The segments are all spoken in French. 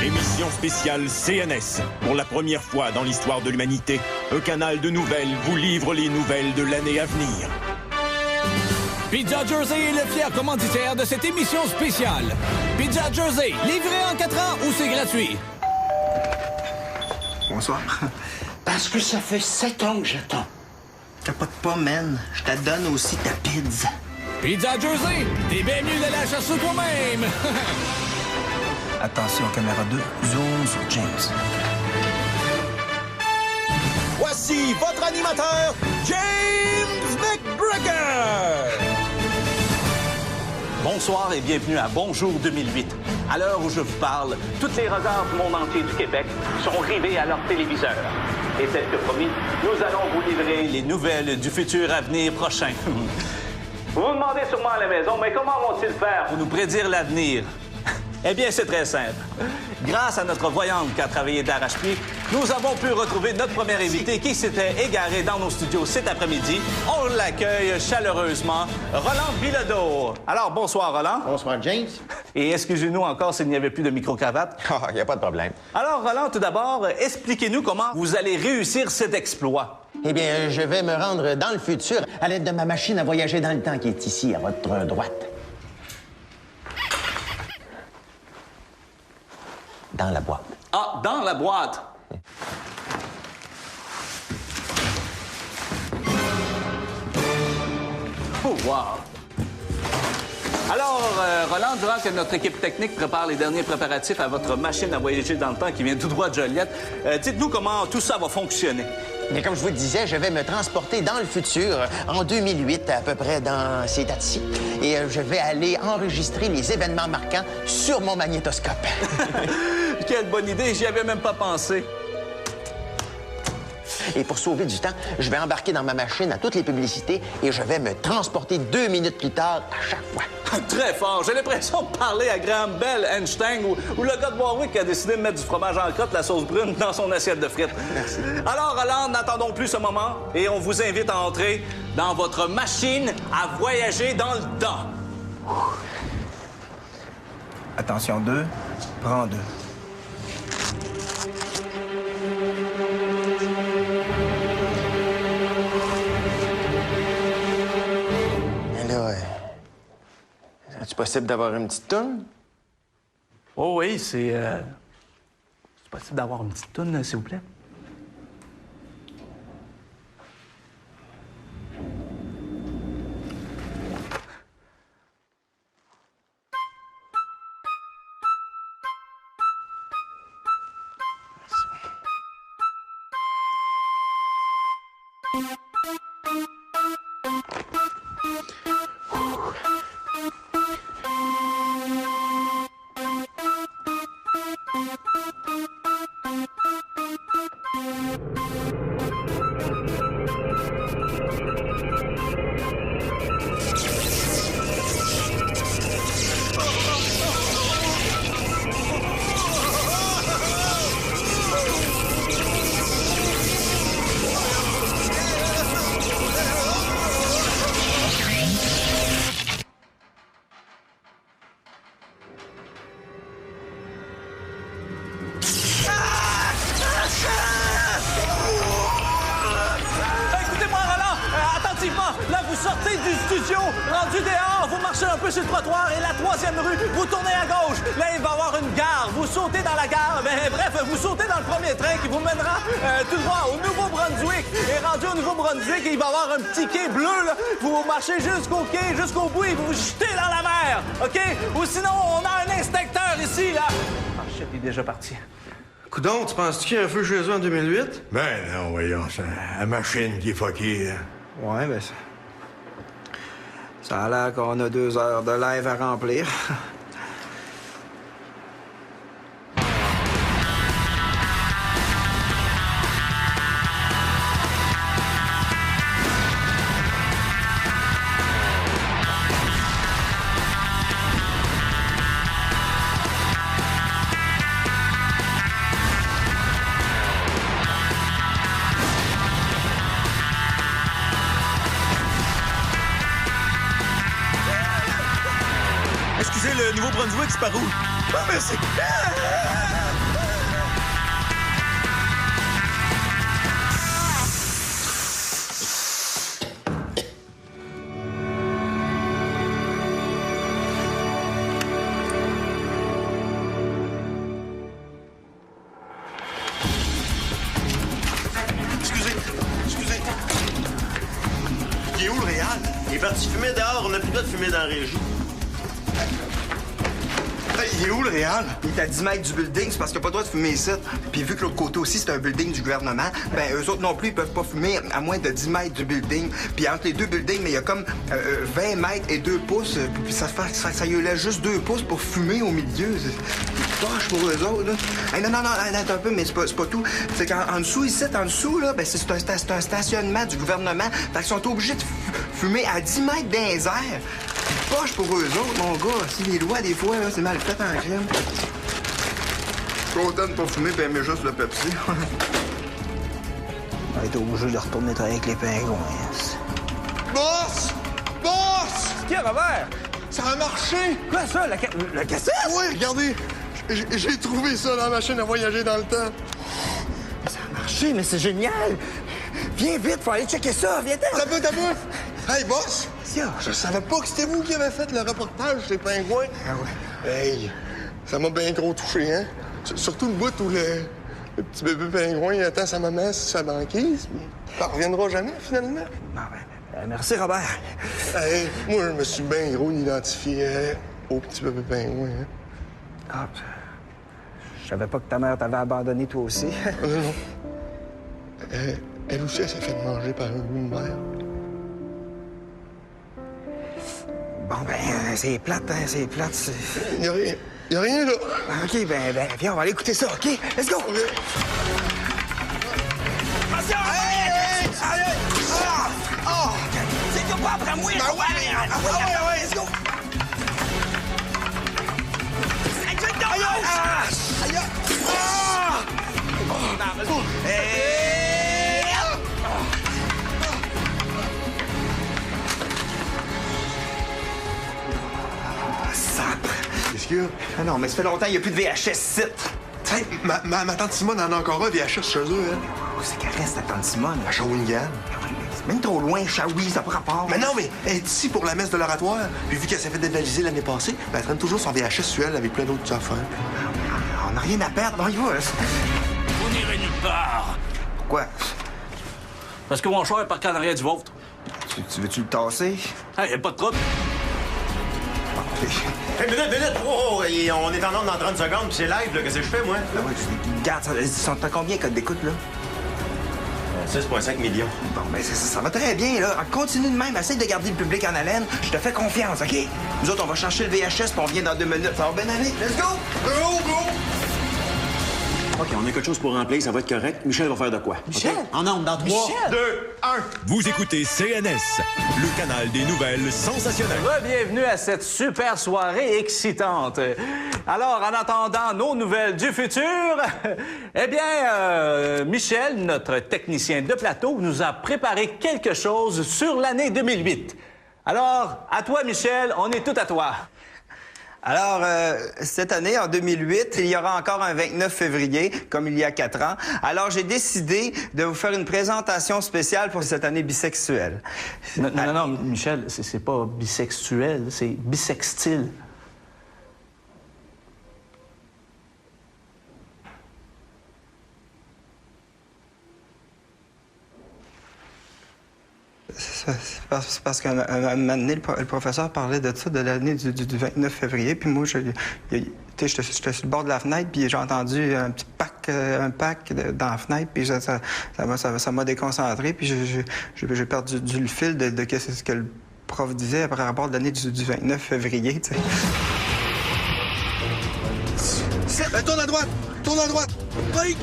Émission spéciale CNS. Pour la première fois dans l'histoire de l'humanité, un canal de nouvelles vous livre les nouvelles de l'année à venir. Pizza Jersey est le fier commanditaire de cette émission spéciale. Pizza Jersey, livré en 4 ans ou c'est gratuit? Bonsoir. Parce que ça fait 7 ans que j'attends. Capote pas, man. Je te donne aussi ta pizza. Pizza Jersey, t'es bien mieux d'aller la chercher toi-même. Attention, caméra 2, zoom sur James. Voici votre animateur, James McGregor! Bonsoir et bienvenue à Bonjour 2008. À l'heure où je vous parle, toutes les regards du monde entier du Québec sont rivés à leur téléviseur. Et tel que promis, nous allons vous livrer les nouvelles du futur avenir prochain. Vous vous demandez sûrement à la maison, mais comment vont-ils faire pour nous prédire l'avenir? Eh bien, c'est très simple. Grâce à notre voyante qui a travaillé d'arrache-pied, nous avons pu retrouver notre premier invité qui s'était égaré dans nos studios cet après-midi. On l'accueille chaleureusement, Roland Bilodeau. Alors, bonsoir, Roland. Bonsoir, James. Et excusez-nous encore s'il n'y avait plus de micro-cravate. Ah, il n'y a pas de problème. Alors, Roland, tout d'abord, expliquez-nous comment vous allez réussir cet exploit. Eh bien, je vais me rendre dans le futur à l'aide de ma machine à voyager dans le temps qui est ici, à votre droite. Dans la boîte. Ah, dans la boîte. Oh, wow. Alors, Roland, durant que notre équipe technique prépare les derniers préparatifs à votre machine à voyager dans le temps qui vient tout droit de Joliette, dites-nous comment tout ça va fonctionner. Mais comme je vous le disais, je vais me transporter dans le futur, en 2008, à peu près dans ces dates-ci. Et je vais aller enregistrer les événements marquants sur mon magnétoscope. Quelle bonne idée, j'y avais même pas pensé. Et pour sauver du temps, je vais embarquer dans ma machine à toutes les publicités et je vais me transporter 2 minutes plus tard à chaque fois. Très fort. J'ai l'impression de parler à Graham Bell, Einstein ou le gars de Warwick qui a décidé de mettre du fromage en crotte, la sauce brune, dans son assiette de frites. Merci. Alors, Roland, n'attendons plus ce moment et on vous invite à entrer dans votre machine à voyager dans le temps. Attention 2, prends 2. Mais là, est-ce possible d'avoir une petite toune? Oh oui, c'est possible d'avoir une petite toune, s'il vous plaît? Écoutez-moi, Roland, attentivement. Là, vous sortez du studio, rendu dehors, vous marchez un peu sur le trottoir et la 3e rue, vous tournez à gauche. Là, il va y avoir une gare. Vous sautez dans la gare. Mais bref, vous sautez dans le premier train qui vous mènera tout droit au Nouveau-Brunswick. Et rendu au Nouveau-Brunswick, il va y avoir un petit quai bleu, là. Vous marchez jusqu'au quai, jusqu'au bout et vous vous jetez dans la mer. OK? Ou sinon, on a un inspecteur ici, là. Ah, shit, il est déjà parti. Coudon, tu penses qu'il y a un feu chez eux en 2008? Ben non, voyons, c'est la machine qui est fuckée. Là. Ouais, ben ça a l'air qu'on a 2 heures de live à remplir. Excusez, le Nouveau-Brunswick, c'est par où? Ah, merci! tu fumais dehors, on n'a plus le droit de fumer dans la régie. Hey, il est où, le Réal? Il est à 10 mètres du building, c'est parce qu'il n'a pas le droit de fumer ici. Puis vu que l'autre côté aussi, c'est un building du gouvernement, ben eux autres non plus, ils peuvent pas fumer à moins de 10 mètres du building. Puis entre les deux buildings, mais il y a comme 20 mètres et 2 pouces. Puis ça lui laisse juste 2 pouces pour fumer au milieu. C'est poche pour eux autres, là. Hey, non, attends un peu, mais c'est pas tout. C'est qu'en dessous, ici, en dessous, là, ben c'est un stationnement du gouvernement. Fait qu'ils sont obligés de fumer à 10 mètres dans les airs. Poche pour eux autres, mon gars. Si les lois, des fois, là, c'est mal fait en crème. Je suis content de pas fumer et aimer juste le Pepsi. On va être obligé de retourner travailler avec les pingouins. Boss! Boss! Qu'est-ce qu'il y a, Robert? Ça a marché! Quoi, ça? La cassette? Oui, regardez. J'ai trouvé ça dans la machine à voyager dans le temps. Ça a marché, mais c'est génial! Viens vite, faut aller checker ça, viens-t'en! T'as peu! Hey, boss! Je savais pas que c'était vous qui avez fait le reportage des pingouins. Ah ouais? Hey, ça m'a bien gros touché, hein? Surtout le bout où le petit bébé pingouin attend sa maman sur sa banquise. Ça reviendra jamais, finalement. Ah ben, merci, Robert. Hey, moi, je me suis bien gros identifié au petit bébé pingouin, hein? Ah, je savais pas que ta mère t'avait abandonné, toi aussi. Non. Elle aussi, elle s'est fait manger par un loup de mer. Bon, ben, c'est plate, hein, c'est plate. Y a rien, là. OK, ben, viens, on va aller écouter ça, OK? Let's go! OK. Attention! Allez! Ah! C'est que pas après moi! Ah ouais, let's go! Qu'est-ce qu'il y a? Ah non, mais ça fait longtemps qu'il n'y a plus de VHS site. Hey, ma tante Simone en a encore un VHS chez eux, hein? Où c'est qu'elle reste, ta tante Simone? À Shawinigan. C'est même trop loin, Shawi, ça n'a pas rapport. Mais non, mais elle est ici pour la messe de l'oratoire. Puis vu qu'elle s'est fait dévaliser l'année passée, ben, elle traîne toujours son VHS sur elle avec plein d'autres affaires. On n'a rien à perdre, on y va. Vous n'irez nulle part. Pourquoi? Parce que mon char est parqué en arrière du vôtre. Tu veux-tu le tasser? Ah, y a pas de trouble. Hey, minute! Oh, on est en ordre dans 30 secondes, puis c'est live, là. Qu'est-ce que je fais, moi? Ah ouais, regarde, ils sont à combien code d'écoute, là? 6,5 millions. Bon, ben ça va très bien, là. Continue de même, essaye de garder le public en haleine. Je te fais confiance, OK? Nous autres, on va chercher le VHS, puis on vient dans 2 minutes. Ça va bien aller. Let's go! Go! OK, on a quelque chose pour remplir, ça va être correct. Michel va faire de quoi? Michel? Okay? En ordre, dans 3, 2, 1. Vous écoutez CNS, le canal des nouvelles sensationnelles. Bienvenue à cette super soirée excitante. Alors, en attendant nos nouvelles du futur, eh bien, Michel, notre technicien de plateau, nous a préparé quelque chose sur l'année 2008. Alors, à toi, Michel, on est tout à toi. Alors, cette année, en 2008, il y aura encore un 29 février, comme il y a 4 ans. Alors, j'ai décidé de vous faire une présentation spéciale pour cette année bisexuelle. Non, Michel, c'est pas bisexuel, c'est bisextile. C'est parce qu'à un moment donné, le professeur parlait de ça, de l'année du 29 février, puis moi, j'étais sur le bord de la fenêtre, puis j'ai entendu un petit pack dans la fenêtre, puis ça m'a déconcentré, puis j'ai perdu le fil de ce que le prof disait par rapport à l'année du 29 février, tu sais. Tourne à droite! Oui!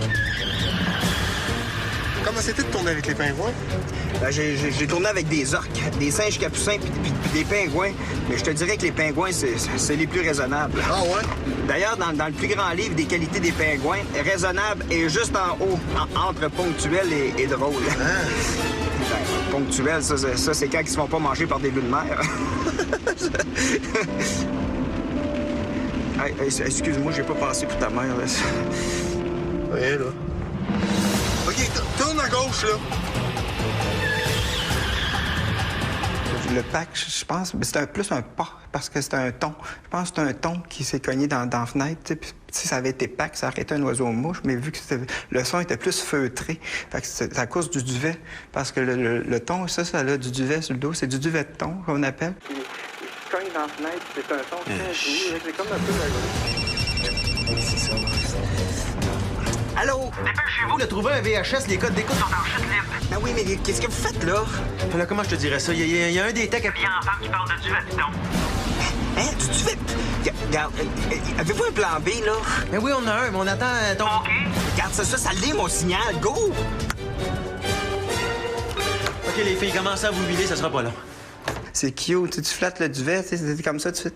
Comment c'était de tourner avec les pingouins? Ben, j'ai tourné avec des orques, des singes capucins puis des pingouins. Mais je te dirais que les pingouins, c'est les plus raisonnables. Ah ouais? D'ailleurs, dans le plus grand livre des qualités des pingouins, raisonnable est juste en haut, entre ponctuel et drôle. Hein? Ben, ponctuel, ça c'est quand ils se font pas manger par des loups de mer. Hey, excuse-moi, j'ai pas pensé pour ta mère. Là. Ouais, là. OK, tourne à gauche, là. Le pack, je pense, c'était plus un pas, parce que c'était un ton. Je pense que c'était un ton qui s'est cogné dans la fenêtre, tu sais, Si ça avait été Pâques, ça aurait été un oiseau-mouche, mais vu que le son était plus feutré, fait que c'est à cause du duvet. Parce que le thon, ça a du duvet sur le dos. C'est du duvet de thon qu'on appelle. Puis, il cogne dans la fenêtre, c'est un son très doux. C'est comme un peu... C'est ça. Allô? Dépêchez-vous de trouver un VHS, les codes d'écoute sont en chute libre. Ben oui, mais qu'est-ce que vous faites, là? Là, comment je te dirais ça? Il y a un des techs... Il y a une femme qui parle de duvet, dis donc. Hein? Du duvet? Regarde, avez-vous un plan B, là? Ben oui, on en a un, mais on attend ton... OK. Regarde, ça lit mon signal. Go! OK, les filles, commencez à vous huiler, ça sera pas long. C'est cute, tu flattes le duvet, c'est comme ça, tu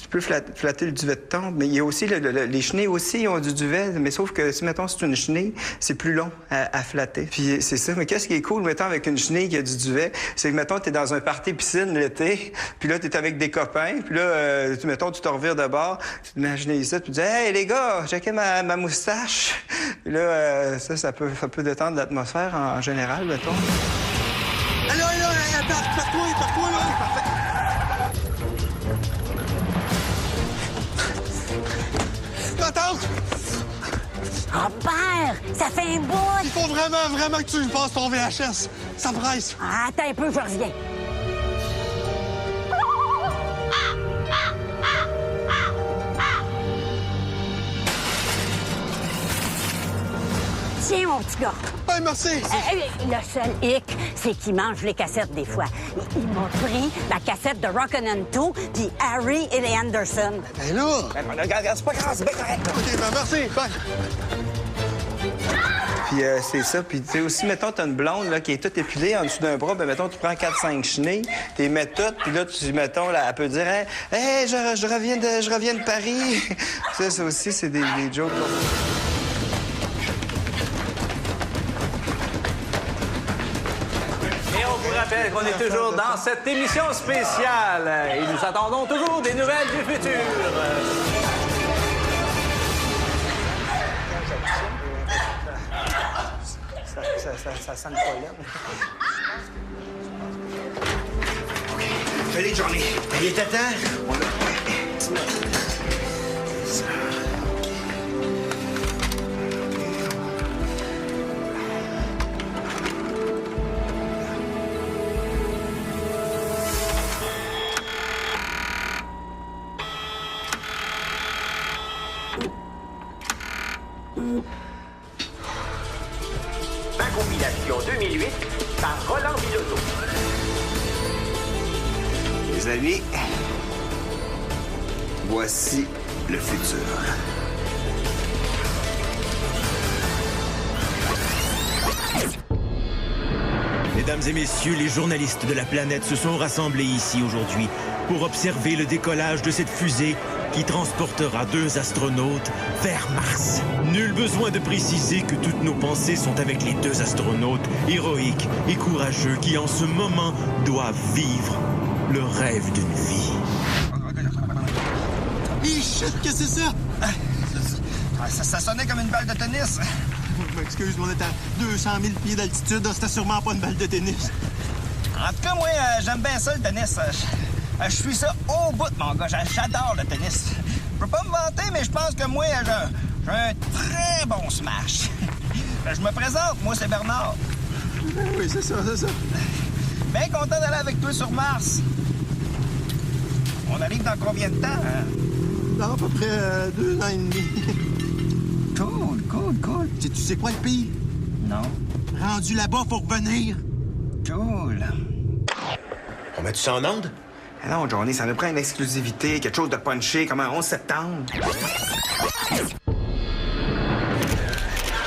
peux flatter le duvet de thon. Mais il y a aussi, les chenilles aussi ont du duvet, mais sauf que si, mettons, c'est une chenille, c'est plus long à flatter. Puis c'est ça, mais qu'est-ce qui est cool, mettons, avec une chenille qui a du duvet, c'est que, mettons, t'es dans un party piscine l'été, puis là, t'es avec des copains, puis là, mettons, tu te revires de bord, tu te mets à chenille ici, puis tu dis « Hey, les gars, checkez ma moustache! » Puis là, ça peut détendre l'atmosphère en général, mettons. Allô, par-toi, là! Parfait. Tante! Robert, ça fait un bout! Il faut vraiment que tu lui passes ton VHS. Ça presse. Ah, attends un peu, je reviens. Tiens, mon petit gars. Ben, merci. Le seul hic, c'est qu'il mange les cassettes des fois. Il m'a pris la cassette de Rockin' 2 puis Harry et les Anderson. Ben là... Ben, regarde, c'est pas grave, c'est bien correct. OK, ben merci. Bye. Puis c'est ça. Puis tu sais aussi, mettons, t'as une blonde là, qui est toute épilée en dessous d'un bras. Ben mettons, tu prends 4-5 chenilles, tu les mets toutes, puis là, mettons, là, elle peut dire « Hey, je reviens de Paris! » Ça aussi, c'est des jokes. Là. Je vous rappelle qu'on est toujours dans cette émission spéciale et nous attendons toujours des nouvelles du futur. Ça sent le pollen. Salut, Johnny. Il était temps. Ma compilation 2008 par Roland Bilodeau. Les amis, voici le futur. Mesdames et messieurs, les journalistes de la planète se sont rassemblés ici aujourd'hui pour observer le décollage de cette fusée qui transportera 2 astronautes vers Mars. Nul besoin de préciser que toutes nos pensées sont avec les 2 astronautes héroïques et courageux qui, en ce moment, doivent vivre le rêve d'une vie. Shit, qu'est-ce que c'est ça? Ça sonnait comme une balle de tennis. Je m'excuse, on est à 200 000 pieds d'altitude. C'était sûrement pas une balle de tennis. En tout cas, moi, j'aime bien ça, le tennis. Je suis ça au bout, mon gars. J'adore le tennis. Je peux pas me vanter, mais je pense que moi, j'ai un très bon smash. Je me présente, moi, c'est Bernard. Oui, c'est ça. Bien content d'aller avec toi sur Mars. On arrive dans combien de temps, hein? Dans à peu près 2 ans et demi. Cool. Tu sais quoi le pire? Non. Rendu là-bas, faut revenir. Cool. On met-tu ça en onde? Ah non, Johnny, ça nous prend une exclusivité, quelque chose de punché, comme un 11 septembre.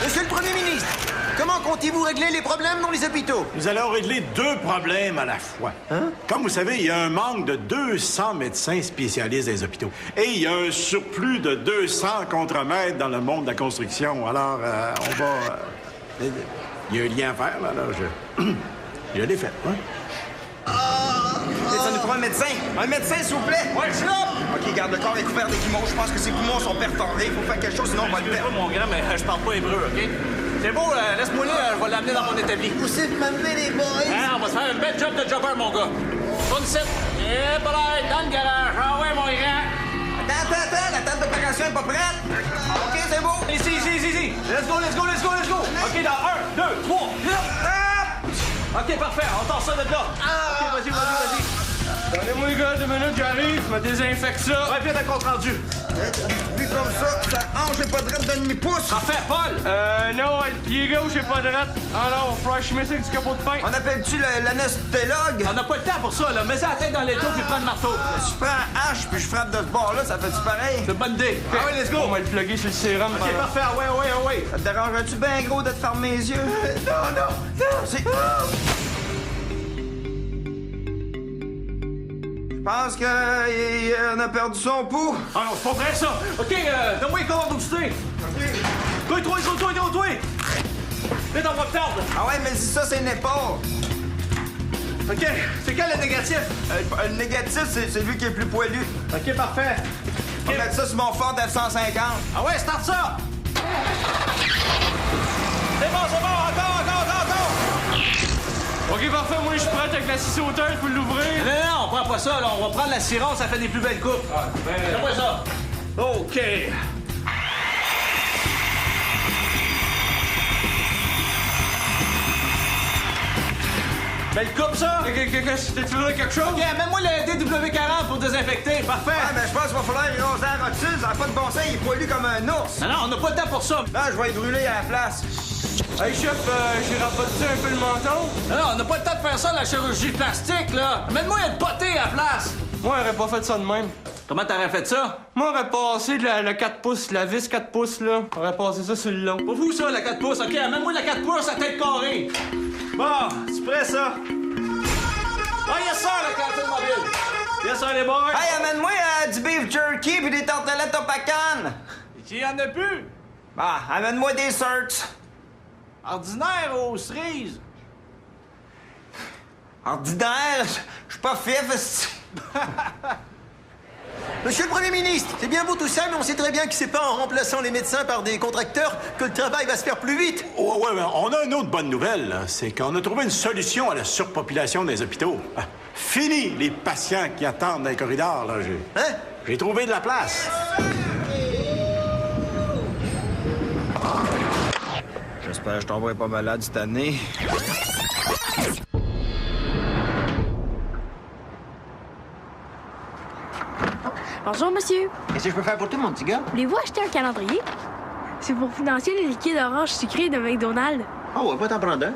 Monsieur le Premier ministre, comment comptez-vous régler les problèmes dans les hôpitaux? Nous allons régler 2 problèmes à la fois. Comme vous savez, il y a un manque de 200 médecins spécialistes dans les hôpitaux. Et il y a un surplus de 200 contremaîtres dans le monde de la construction. Alors, on va... il y a un lien à faire, là. Je l'ai fait, hein? Ça nous prend un médecin. Un médecin, s'il vous plaît. Ouais, je suis là! OK, garde, le corps est couvert des poumons. Je pense que ses poumons sont perforés. Il faut faire quelque chose, sinon on va le perdre. Mon grand, mais je parle pas hébreu, OK? C'est beau, laisse-moi là, je vais l'amener dans mon établi. Vous savez m'amener les boys? Hein, on va se faire un bel job de jobber, mon gars. Bonne site. Et voilà, dans le garage. Ah ouais, mon grand. Attends, la table d'opération préparation est pas prête? OK, c'est beau. Ici. Let's go. OK, dans 1, 2, 3. OK, parfait. On tord ça de là. OK, vas-y. Donnez-moi les gars 2 minutes, j'arrive. Je me désinfecte ça. Ouais, viens d'un compte rendu. Puis comme ça hanche est pas droite de demi-pouce. Parfait, Paul. Non, le pied gauche est pas droite. Alors, fresh mets avec du capot de pain. On appelle-tu l'anesthésiologue? On n'a pas le temps pour ça, là. Mets-en la tête dans l'étau puis prends le marteau. Si je prends un hache puis je frappe de ce bord-là, ça fait-tu pareil? C'est une bonne idée. Ah oui, let's go. On va le plugger sur le sérum. OK, parfait. Ouais. Ça te dérangerait-tu bien gros de te fermer les yeux? Non. C'est... Je pense qu'il a perdu son pouls. Ah non, c'est pas vrai, ça. OK, donne-moi les cordes d'oxydé. OK. Toi. Vite, on va te perdre. Ah ouais, mais si ça, c'est une épaule. OK, c'est quel le négatif? Le négatif, c'est lui qui est plus poilu. OK, parfait. On va mettre ça sur mon Ford F-150. Ah ouais, start ça! C'est bon, encore! OK, parfait. Moi, je suis prêt avec la scie sauteuse pour l'ouvrir. Non, on prend pas ça, là. On va prendre la sirène, ça fait des plus belles coupes. Fais-moi ça. OK. Belle coupe, ça? Qu'est-ce que tu veux quelque chose? OK, mets-moi le DW40 pour désinfecter. Parfait. Ouais, mais je pense qu'il va falloir y raser la rotule. Ça n'a pas de bon sens, il est poilu comme un ours. Non, on n'a pas le temps pour ça. Non, je vais être brûlé à la place. Hey, chef, j'ai raboté un peu le menton. Non, on n'a pas le temps de faire ça, la chirurgie plastique, là. Mets-moi une potée à la place. Moi, j'aurais pas fait ça de même. Comment t'aurais fait ça? Moi, j'aurais passé le 4 pouces, la vis 4 pouces, là. J'aurais passé ça sur le long. Pas vous, ça, la 4 pouces. OK, mets-moi la 4 pouces à tête carrée. Bon, tu prêt, ça? Ah, yes, sir, la cantine mobile. Yes, sir, les boys. Hey, amène-moi du beef jerky puis des tartelettes au pacan. Il y en a plus. Ah, amène-moi des certs. Ordinaire aux cerises. Ordinaire? Je suis pas fif. Monsieur le Premier ministre, c'est bien beau tout ça, mais on sait très bien que c'est pas en remplaçant les médecins par des contracteurs que le travail va se faire plus vite. Oh, ouais, mais on a une autre bonne nouvelle, là. C'est qu'on a trouvé une solution à la surpopulation des hôpitaux. Ah, fini les patients qui attendent dans les corridors, là. J'ai trouvé de la place. J'espère que je tomberai pas malade cette année. Bonjour, monsieur. Qu'est-ce que je peux faire pour toi, mon petit gars? Voulez-vous acheter un calendrier? C'est pour financer le liquide orange sucré de McDonald's. Oh, ouais, pas t'en prendre un.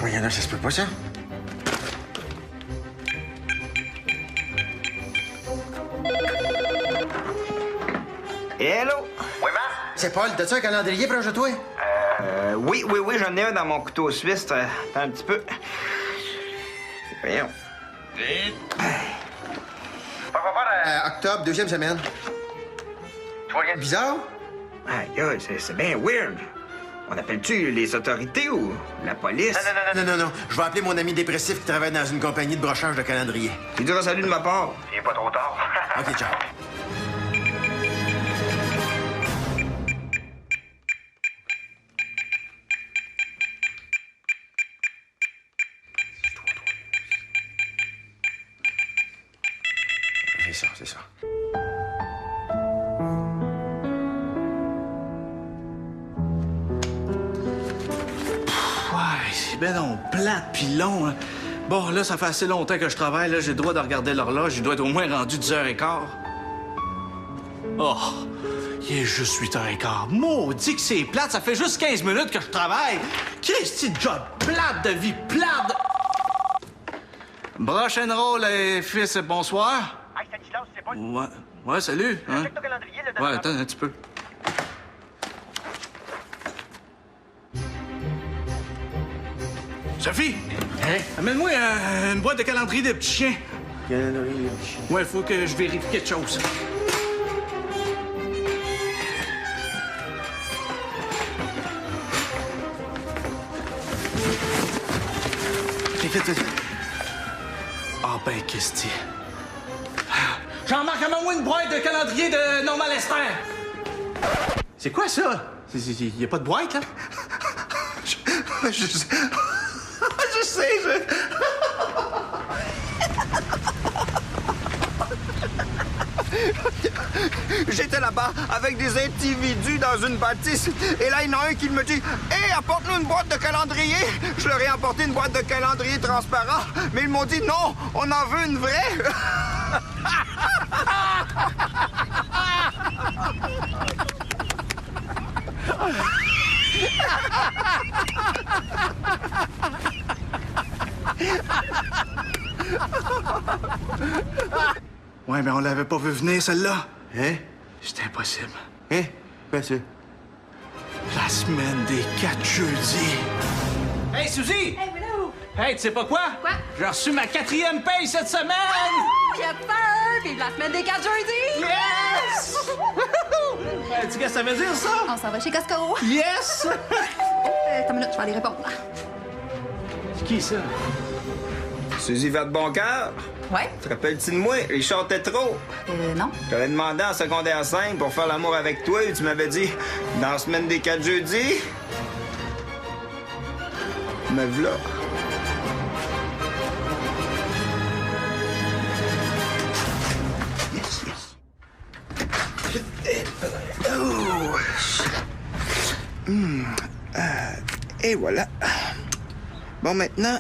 Oui, y'en a, ça se peut pas, ça? Hello? Oui, ma? C'est Paul, t'as-tu un calendrier proche de toi? Oui, j'en ai un dans mon couteau suisse. Attends un petit peu. Voyons. Octobre, 2e semaine. Tu vois rien de bizarre? Aïe, c'est bien weird. On appelle-tu les autorités ou la police? Non. Je vais appeler mon ami dépressif qui travaille dans une compagnie de brochage de calendrier. Tu diras salut de ma part. Il est pas trop tard. OK, ciao. C'est ça. C'est ben non, plate pis long. Hein. Bon, là, ça fait assez longtemps que je travaille. Là, j'ai le droit de regarder l'horloge. Il doit être au moins rendu 10h15. Oh, il est juste 8h15. Maudit que c'est plate. Ça fait juste 15 minutes que je travaille. Christy, job plate de vie, plate de... Broche and roll, les fils, bonsoir. Hey, salut, Silence, c'est Paul. Ouais, salut. Hein? Check ton calendrier, là, Ouais, attends un petit peu. Sophie! Hein? Amène-moi une boîte de calendrier de petits chiens. Ouais, faut que je vérifie quelque chose. Vite. Ah ben, Christy. Jean-Marc, amène-moi une boîte de calendrier de Normal Esther. C'est quoi ça? Y a pas de boîte, là? Je sais, J'étais là-bas avec des individus dans une bâtisse. Et là, il y en a un qui me dit « Hey, apporte-nous une boîte de calendrier! » Je leur ai apporté une boîte de calendrier transparent. Mais ils m'ont dit « Non, on en veut une vraie! » Ouais, mais on l'avait pas vu venir, celle-là. Hein? C'était impossible. Hein? Quoi, ça? La semaine des 4 jeudis. Hey, Suzy! Hey, Willow! Hey, tu sais pas quoi? Quoi? J'ai reçu ma 4e paye cette semaine! Oh, y'a peur! Vive la semaine des 4 jeudis! Yes! Tu sais ce que ça veut dire, ça? On s'en va chez Costco. Yes! Attends une minute, je vais aller répondre. C'est qui, ça? Suzy va de bon cœur? Ouais? Te rappelles-tu de moi? Richard Tétrault? Non. J'avais demandé en secondaire 5 pour faire l'amour avec toi et tu m'avais dit dans la semaine des 4 jeudis. Me v'là. Yes, yes. Oh. Et voilà. Bon, maintenant,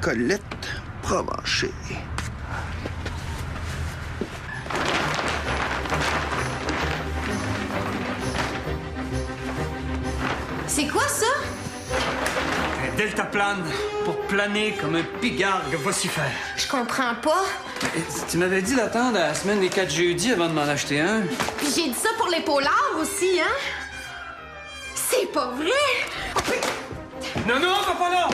Colette Provencher. C'est quoi ça? Un deltaplane pour planer comme un pigargue vocifère. Je comprends pas. Tu m'avais dit d'attendre la semaine des 4 jeudis avant de m'en acheter un. Puis j'ai dit ça pour les polars aussi, hein? C'est pas vrai! Non, non, va pas là!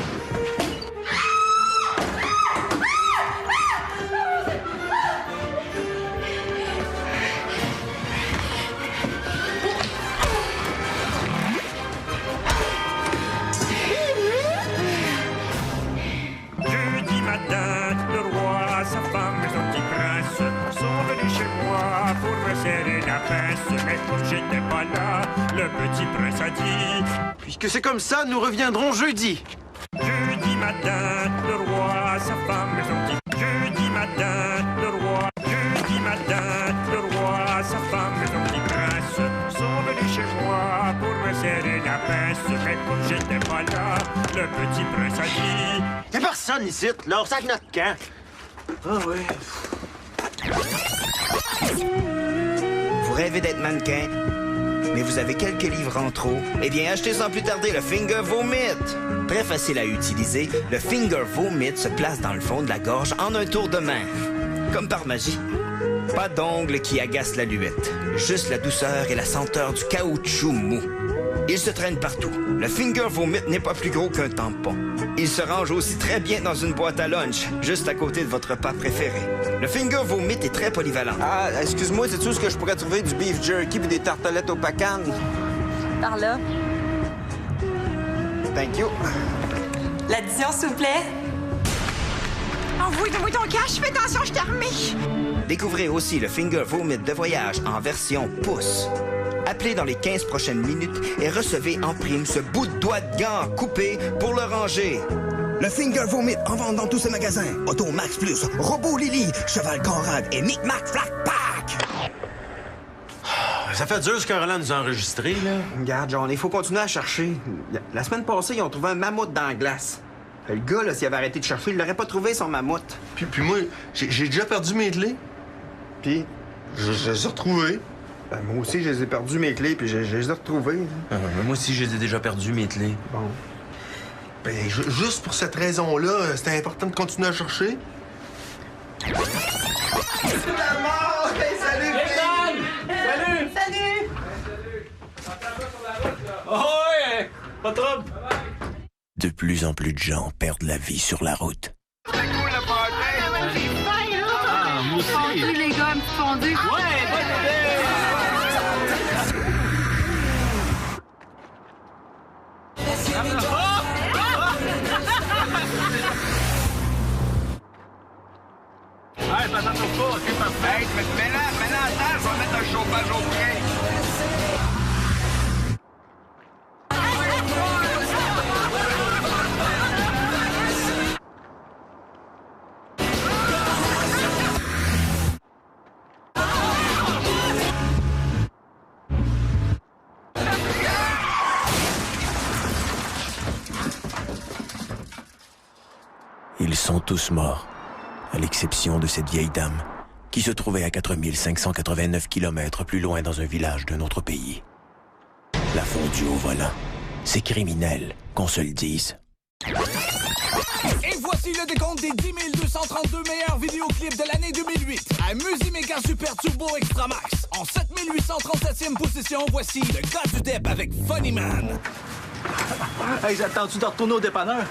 Jeudi matin, le roi, sa femme et son petit prince sont venus chez moi pour me serrer la pince. Mais comme j'étais pas là, le petit prince a dit: Puisque c'est comme ça, nous reviendrons jeudi. Jeudi matin, le roi, sa femme et son petit... Jeudi matin, le roi... Jeudi matin, le roi, sa femme et son petit prince sont venus chez moi pour me serrer la pince. Mais comme j'étais pas là, le petit prince a dit: Y'a personne ici, là, on sac notre camp. Ah oui. Vous rêvez d'être mannequin, mais vous avez quelques livres en trop? Eh bien, achetez sans plus tarder le Finger Vomit. Très facile à utiliser, le Finger Vomit se place dans le fond de la gorge en un tour de main. Comme par magie. Pas d'ongles qui agacent la luette. Juste la douceur et la senteur du caoutchouc mou. Il se traîne partout. Le Finger Vomit n'est pas plus gros qu'un tampon. Il se range aussi très bien dans une boîte à lunch, juste à côté de votre repas préféré. Le Finger Vomit est très polyvalent. Ah, excuse-moi, sais-tu où est-ce que je pourrais trouver du beef jerky et des tartelettes au pacan? Par là. Thank you. L'addition, s'il vous plaît. Envoie-moi ton cash, fais attention, je t'ai remis. Découvrez aussi le Finger Vomit de voyage en version pouce. Appelez dans les 15 prochaines minutes et recevez en prime ce bout de doigt de gant coupé pour le ranger. Le Finger Vomit en vente dans tous ces magasins. Auto Max Plus, Robot Lily, Cheval Conrad et Mic Mac Flat Pack. Ça fait dur ce que Roland nous a enregistré, là. Regarde, John, il faut continuer à chercher. La semaine passée, ils ont trouvé un mammouth dans la glace. Le gars, là, s'il avait arrêté de chercher, il l'aurait pas trouvé, son mammouth. Puis moi, j'ai déjà perdu mes clés. Puis? Je les ai retrouvées. Ben, moi aussi, je les ai perdu, mes clés, puis je les ai retrouvées. Moi aussi, je les ai déjà perdues, mes clés. Bon. Ben, juste pour cette raison-là, c'était important de continuer à chercher. C'est la mort! Hey, salut, Salut! Salut! Salut! Oh ouais! Pas de trouble! De plus en plus de gens perdent la vie sur la route. Ah, moi aussi. Fondu, les gars, un petit fondu. Ouais, bonne idée! Ouais, ça t'en trouve pas, c'est parfait. Hey, maintenant, attends, je vais mettre un chauffage au pied. Ils sont tous morts, à l'exception de cette vieille dame qui se trouvait à 4589 kilomètres plus loin dans un village d'un autre pays. La fondue au volant, c'est criminel, qu'on se le dise. Et voici le décompte des 10 232 meilleurs vidéoclips de l'année 2008. À Musiméga Super Turbo Extra Max. En 7837e position, voici le gars du Dep avec Funny Man. Hey, attends-tu de retourner au dépanneur?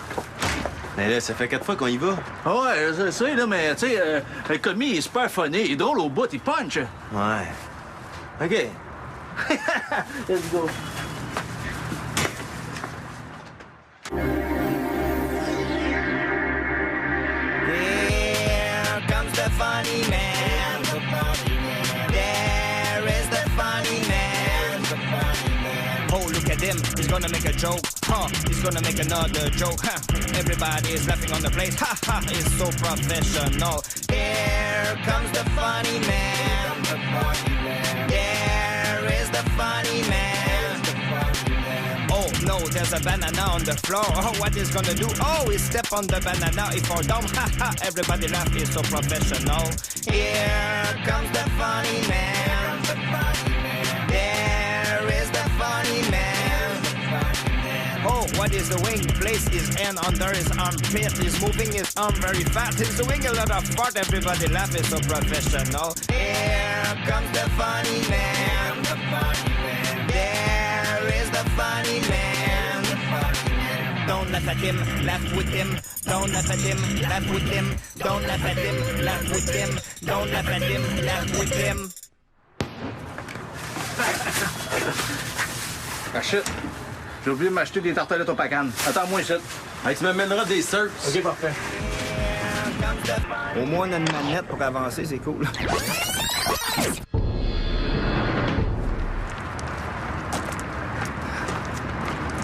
Mais là, ça fait 4 fois qu'on y va. Ah ouais, je sais, là, mais tu sais, le commis il est super funny, il est drôle au bout, il punch. Ouais. OK. Let's go. Here comes the funny man. There is the funny man. Oh, look at him. He's gonna make a joke. Huh, he's gonna make another joke. Huh. Everybody is laughing on the place. Ha ha, he's so professional. Here comes the funny man. There is the funny man. Oh no, there's a banana on the floor. Oh, what is gonna do? Oh, he step on the banana, he fall down. Ha ha, everybody laugh, he's so professional. Here comes the funny man. There is the funny man. Oh, what is doing? Place his hand under his armpit. He's moving his arm very fast. He's doing a lot of fart. Everybody laugh, he's so professional. Here comes the funny man. There is the funny man. Don't laugh at him, laugh with him. Don't laugh at him, laugh with him. Don't laugh at him, laugh with him. Don't laugh at him, laugh with him. Ah shit. J'ai oublié de m'acheter des tartelettes au pacane. Attends-moi ici. Hey, tu m'amèneras des surfs. OK, parfait. Au moins, on a une manette pour avancer, c'est cool.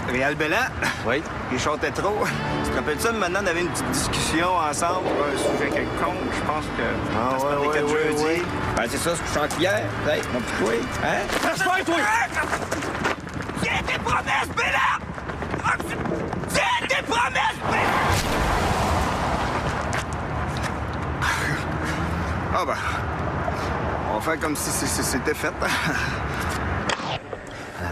Réal Bellan? Oui? Il chantait trop. Tu te rappelles ça, maintenant, on avait une petite discussion ensemble pour un sujet quelconque. Je pense que... Ah ouais, jeudi. Ben, c'est ça, ce que je chante hier. Hey, mon petit toi, hein? Lâche-moi, toi! Tiens tes promesses, Bellan! Tiens tes promesses, Bellan! Ah ben... On va faire comme si c'était fait.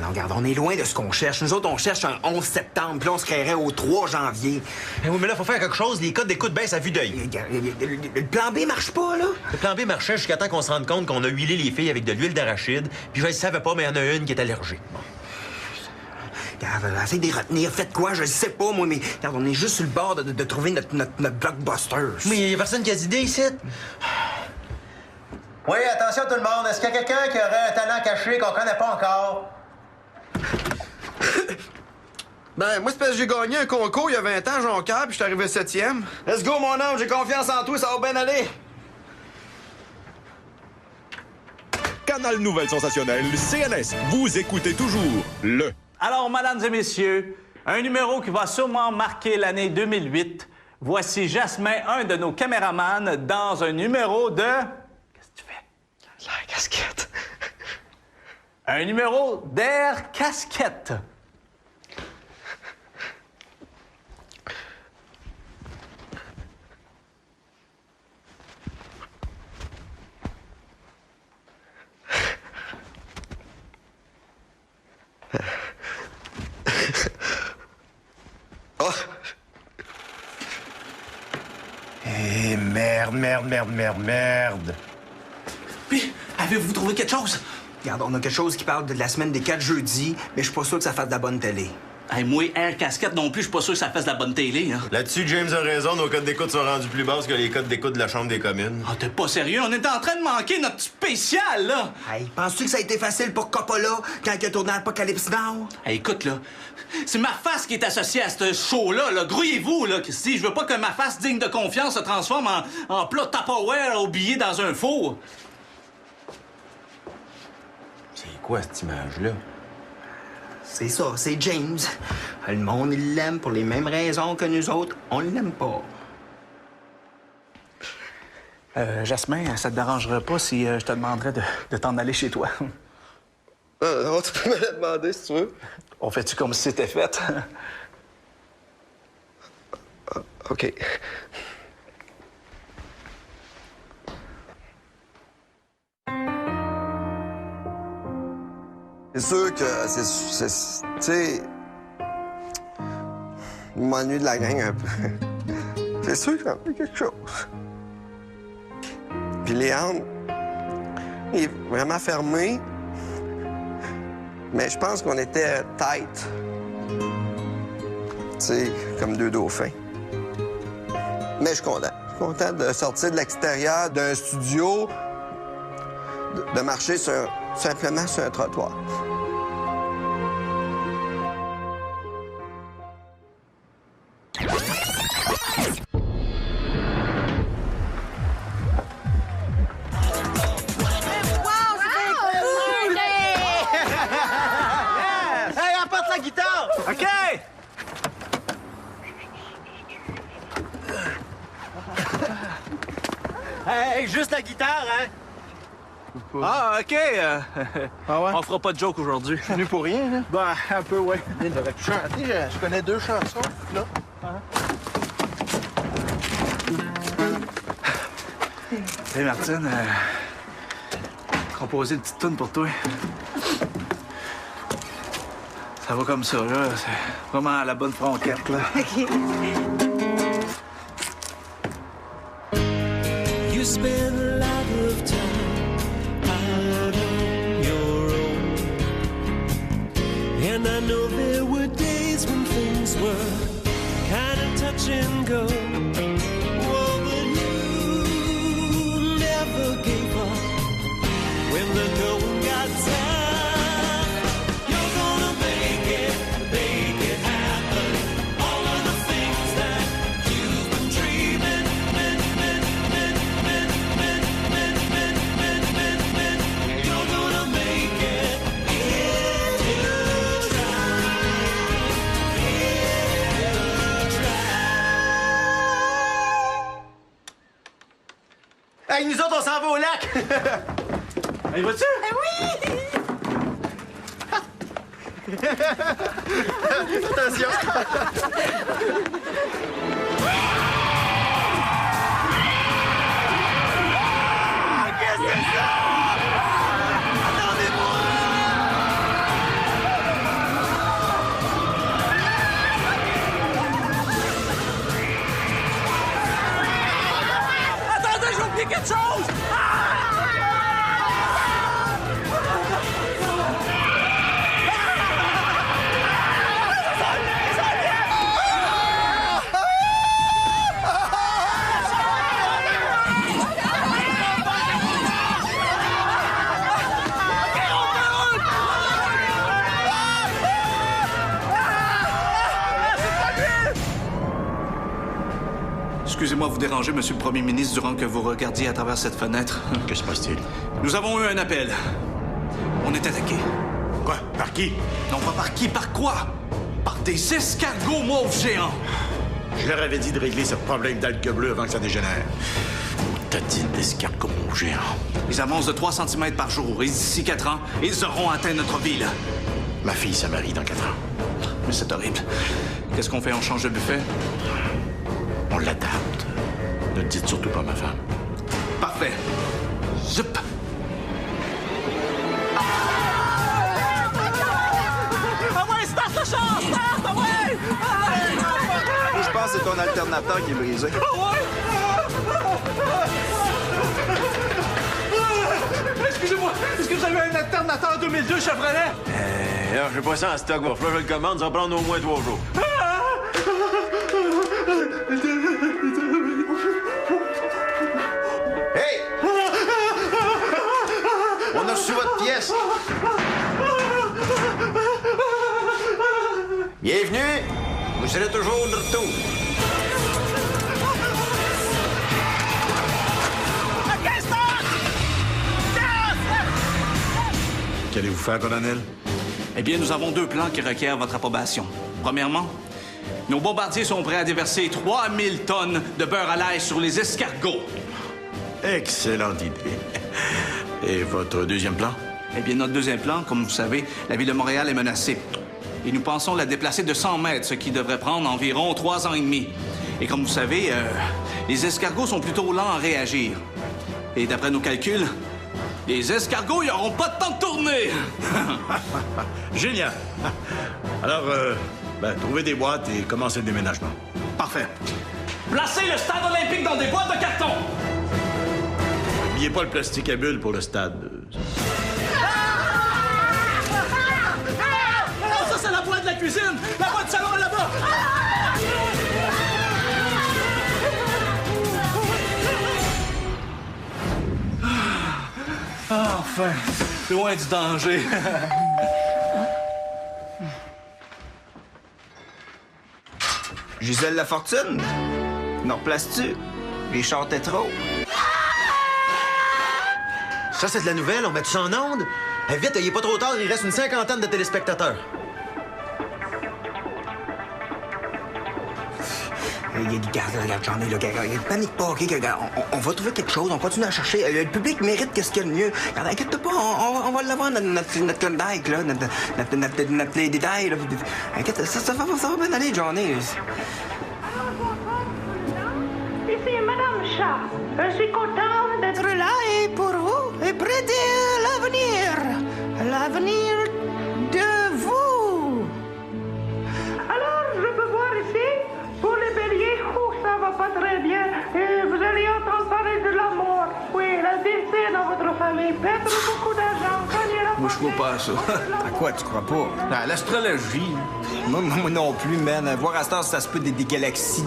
Non, regarde, on est loin de ce qu'on cherche. Nous autres, on cherche un 11 septembre, puis on se créerait au 3 janvier. Oui, mais là, faut faire quelque chose. Les codes d'écoute baissent à vue d'œil. Le plan B marche pas, là. Le plan B marchait jusqu'à temps qu'on se rende compte qu'on a huilé les filles avec de l'huile d'arachide, puis je le savais pas, mais il y en a une qui est allergique. Bon. Regarde, essaye de les retenir. Faites quoi? Je sais pas, moi, mais regarde, on est juste sur le bord de trouver notre blockbuster. Mais il y a personne qui a d'idée ici. Oui, attention tout le monde. Est-ce qu'il y a quelqu'un qui aurait un talent caché qu'on connaît pas encore? Ben, moi, c'est parce que j'ai gagné un concours il y a 20 ans, Jonquière, puis je suis arrivé 7e. Let's go, mon homme, j'ai confiance en toi, ça va bien aller. Canal Nouvelles Sensationnelles, CNS, vous écoutez toujours le... Alors, mesdames et messieurs, un numéro qui va sûrement marquer l'année 2008. Voici Jasmin, un de nos caméramans, dans un numéro de... Qu'est-ce que tu fais? La casquette. Un numéro d'Air Casquette. Oh! Eh, merde. Puis, avez-vous trouvé quelque chose? Regarde, on a quelque chose qui parle de la semaine des 4 jeudis, mais je suis pas sûr que ça fasse de la bonne télé. Hey, moi, Air Casquette non plus, je suis pas sûr que ça fasse de la bonne télé. Hein. Là-dessus, James a raison, nos codes d'écoute sont rendus plus bas que les codes d'écoute de la Chambre des communes. Ah, t'es pas sérieux? On est en train de manquer notre spécial, là! Hey, penses-tu que ça a été facile pour Coppola quand il a tourné Apocalypse Now? Hey, écoute, là, c'est ma face qui est associée à ce show-là, là. Grouillez-vous, là, si je veux pas que ma face digne de confiance se transforme en plat Tupperware oublié dans un four. C'est quoi cette image-là? C'est ça, c'est James. Le monde, il l'aime pour les mêmes raisons que nous autres. On l'aime pas. Jasmin, ça te dérangerait pas si je te demanderais de t'en aller chez toi? Non, tu peux me le demander si tu veux. On fait-tu comme si c'était fait? OK. C'est sûr que c'est tu sais, je m'ennuie de la gang un peu. C'est sûr qu'il y a quelque chose. Puis Léandre, il est vraiment fermé, mais je pense qu'on était tight. Tu sais, comme deux dauphins. Mais je suis content. Je suis content de sortir de l'extérieur d'un studio, de marcher simplement sur un trottoir. OK! Hey, juste la guitare, hein? Ah, OK. On fera pas de joke aujourd'hui. Je suis venu pour rien, là. Ben, un peu, ouais. J'aurais pu chanter, je connais 2 chansons, là. Hey, Martine, composer une petite toune pour toi. Ça va comme ça, là. C'est vraiment à la bonne franquette, là. OK. You spend a lot of time out on your own. And I know there were days when things were kind of touch and go. Oh, but you never gave up when the going got tough. Hey, nous autres, on s'en va au lac! Hey, vas-tu? Oui! Attention! Qu'est-ce que c'est ça? Attendez, j'ai oublié quelque chose! Excusez-moi de vous déranger, Monsieur le Premier ministre, durant que vous regardiez à travers cette fenêtre. Que se passe-t-il? Nous avons eu un appel. On est attaqué. Quoi? Par qui? Non, pas par qui, par quoi? Par des escargots mauves géants. Je leur avais dit de régler ce problème d'algues bleues avant que ça dégénère. Tatine d'escargots mauves géants. Ils avancent de 3 cm par jour et d'ici 4 ans, ils auront atteint notre ville. Ma fille se marie dans 4 ans. Mais c'est horrible. Qu'est-ce qu'on fait? On change de buffet? On l'adapte. Ne le dites surtout pas à ma femme. Parfait. Zup! Ah ouais, start le char! Start, ah ouais! Moi, je pense que c'est ton alternateur qui est brisé. Excusez-moi, est-ce que vous avez un alternateur 2002 Chevrolet? Alors, j'ai pas ça en stock. Va falloir que je le commande, ça va prendre au moins 3 jours. Hey! On a reçu votre pièce. Bienvenue. Vous serez toujours de retour. Qu'allez-vous faire, colonel? Eh bien, nous avons 2 plans qui requièrent votre approbation. Premièrement, nos bombardiers sont prêts à déverser 3000 tonnes de beurre à l'ail sur les escargots. Excellente idée. Et votre deuxième plan? Eh bien, notre deuxième plan, comme vous savez, la ville de Montréal est menacée. Et nous pensons la déplacer de 100 mètres, ce qui devrait prendre environ 3 ans et demi. Et comme vous savez, les escargots sont plutôt lents à réagir. Et d'après nos calculs, Les escargots, ils n'auront pas de temps de tourner. Génial. Alors, trouvez des boîtes et commencez le déménagement. Parfait. Placez le stade olympique dans des boîtes de carton. N'oubliez pas le plastique à bulles pour le stade. Non, ça, c'est la boîte de la cuisine. La boîte de salon est là-bas. Enfin, loin du danger. Gisèle Lafortune? N'en replaces-tu? Richard Tétrault? Ça, c'est de la nouvelle, on met ça en onde? Vite, il est pas trop tard, il reste une cinquantaine de téléspectateurs. Regarde, j'en ai, là, panique pas, OK? On va trouver quelque chose, on continue à chercher. Le public mérite qu'est-ce qu'il y a de mieux. Regarde, inquiète pas, on va l'avoir, notre Klondike, là, notre Lady Di, là. Inquiète, ça va bien aller, Johnny. Ici Madame Chat. Je suis contente d'être là et pour vous et prédire l'avenir. L'avenir de vous. Alors, je peux voir ici, pour les béliers, ça va pas très bien. Et vous allez entendre parler de la mort. Oui, la décès dans votre famille. Perdre beaucoup d'argent. Moi, je crois pas à ça. À quoi, tu crois pas? À l'astrologie. Moi non plus, man. Voir à ce temps, ça se peut des galaxies,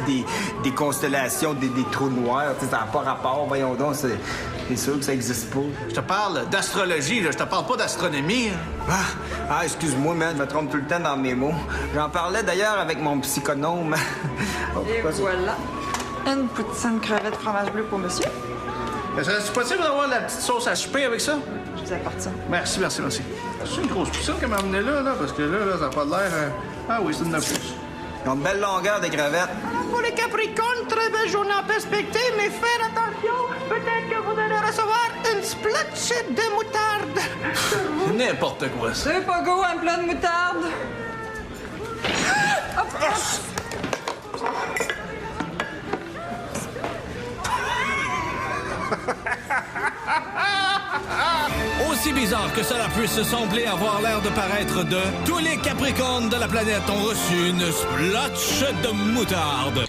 des constellations, des trous noirs. Ça n'a pas rapport, voyons donc. C'est sûr que ça existe pas. Je te parle d'astrologie, là. Je te parle pas d'astronomie. Excuse-moi, man. Je me trompe tout le temps dans mes mots. J'en parlais d'ailleurs avec mon psychonome. Et voilà. Une poutine crevette fromage bleu pour monsieur. C'est possible d'avoir la petite sauce à souper avec ça? Je vous apporte ça. Merci. C'est une grosse poutine qu'elle m'a amenée là, parce que là, ça n'a pas l'air... Ah oui, c'est une 9 pouces. Ils ont de belles longueurs, des crevettes. Alors, pour les Capricornes, très belle journée en perspective, mais faites attention, peut-être que vous allez recevoir une splotchette de moutarde. N'importe quoi, ça. C'est pas go, un plat de moutarde. Aussi bizarre que cela puisse sembler avoir l'air de paraître de, tous les Capricornes de la planète ont reçu une splotch de moutarde.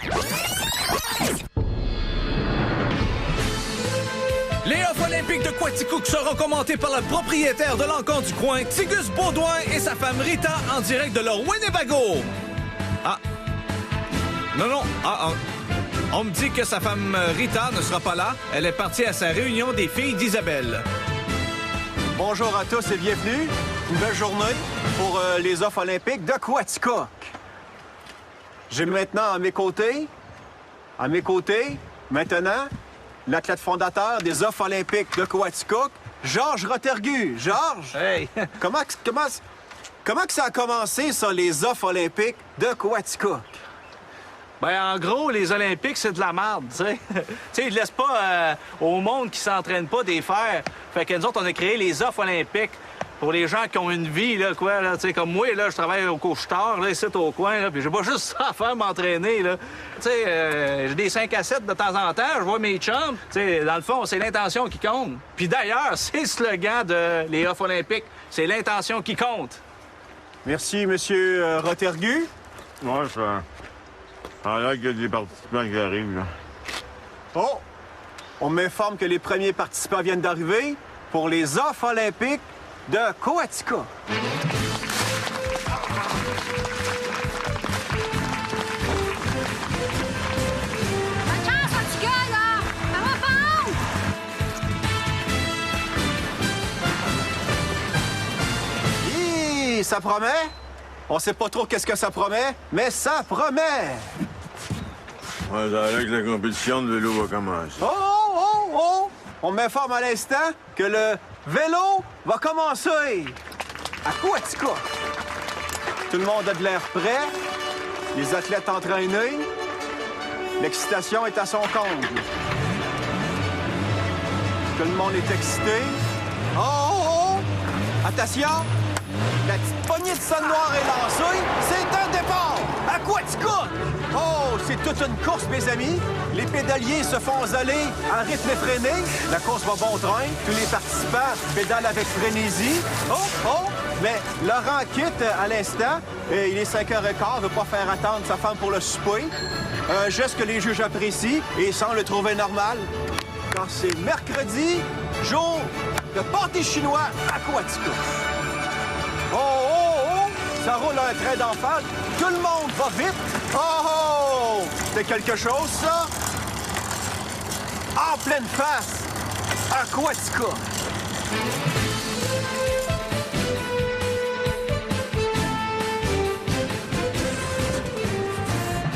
Les Off olympiques de Quaticook seront commentés par le propriétaire de l'Encan du coin, Tigus Baudouin, et sa femme Rita en direct de leur Winnebago. On me dit que sa femme Rita ne sera pas là. Elle est partie à sa réunion des filles d'Isabelle. Bonjour à tous et bienvenue. Une belle journée pour les Off olympiques de Quaticook. J'ai maintenant à mes côtés, maintenant, l'athlète fondateur des Off olympiques de Quaticook, Georges Rotergu. Georges! Hey! Comment que ça a commencé, ça, les Off olympiques de Quaticook? En gros, les Olympiques, c'est de la merde, tu sais. Tu sais, ils laissent pas au monde qui s'entraîne pas des faire. Fait que nous autres, on a créé les Off olympiques pour les gens qui ont une vie, là, quoi, là. Tu sais, comme moi, là, je travaille au couche-tard, là, ici, au coin, là, puis j'ai pas juste ça à faire, m'entraîner, là. Tu sais, j'ai des 5 à 7 de temps en temps, je vois mes chums. Tu sais, dans le fond, c'est l'intention qui compte. Puis d'ailleurs, c'est le slogan de les Off olympiques, c'est l'intention qui compte. Merci, Monsieur Rotergu. Ouais, ça a l'air qu'il y a des participants qui arrivent, là. Oh! On m'informe que les premiers participants viennent d'arriver pour les Off olympiques de Quaticook. Bonne chance, mon petit gars, là! Ça va fort! Hi, ça promet? On sait pas trop qu'est-ce que ça promet, mais ça promet! Ouais, ça a l'air que la compétition de vélo va commencer. Oh! On m'informe à l'instant que le vélo va commencer à Quaticook. Tout le monde a de l'air prêt. Les athlètes entraînés. L'excitation est à son comble. Tout le monde est excité. Oh! Attention! La petite poignée de sol noir est lancée. C'est un départ! À Aquatica! Oh, c'est toute une course, mes amis. Les pédaliers se font aller en rythme effréné. La course va bon train. Tous les participants pédalent avec frénésie. Oh! Mais Laurent quitte à l'instant. Il est 5h15, veut pas faire attendre sa femme pour le souper. Un geste que les juges apprécient et semblent le trouver normal. Quand c'est mercredi, jour de pâté chinois Aquatica. Oh! Ça roule un train d'enfer. Tout le monde va vite. Oh! C'est quelque chose, ça? En pleine face, Aquatica.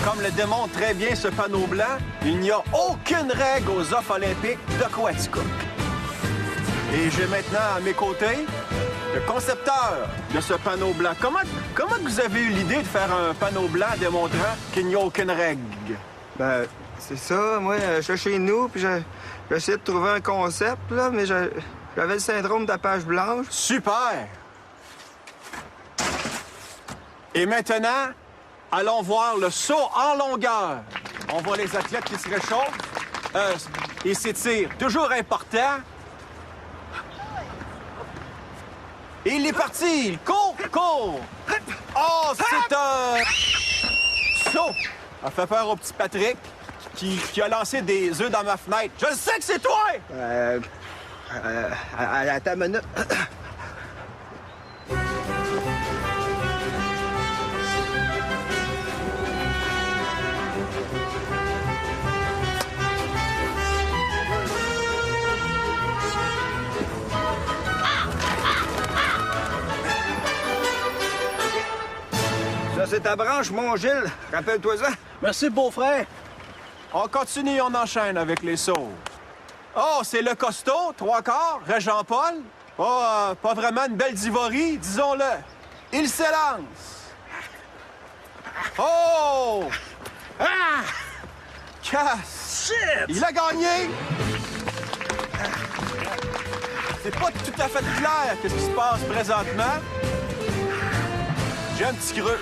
Comme le démontre très bien ce panneau blanc, il n'y a aucune règle aux offres olympiques d'Aquatica. Et j'ai maintenant à mes côtés le concepteur de ce panneau blanc. Comment vous avez eu l'idée de faire un panneau blanc démontrant qu'il n'y a aucune règle? Ben, c'est ça. Moi, je suis chez nous, puis j'essayais de trouver un concept, là, mais j'avais le syndrome de la page blanche. Super! Et maintenant, allons voir le saut en longueur. On voit les athlètes qui se réchauffent et s'étirent. Toujours important. Et il est parti! Il court! Oh, c'est un saut! Ça fait peur au petit Patrick qui a lancé des œufs dans ma fenêtre. Je sais que c'est toi! Attends une minute. Ça, c'est ta branche, mon Gilles. Rappelle-toi ça. Merci, beau-frère. On continue, on enchaîne avec les sauts. Oh, c'est le costaud, 3/4, Régent-Paul. Oh, pas vraiment une belle divorie, disons-le. Il s'élance. Oh! Ah! Casse! Shit! Il a gagné! C'est pas tout à fait clair qu'est-ce qui se passe présentement. J'ai un petit creux.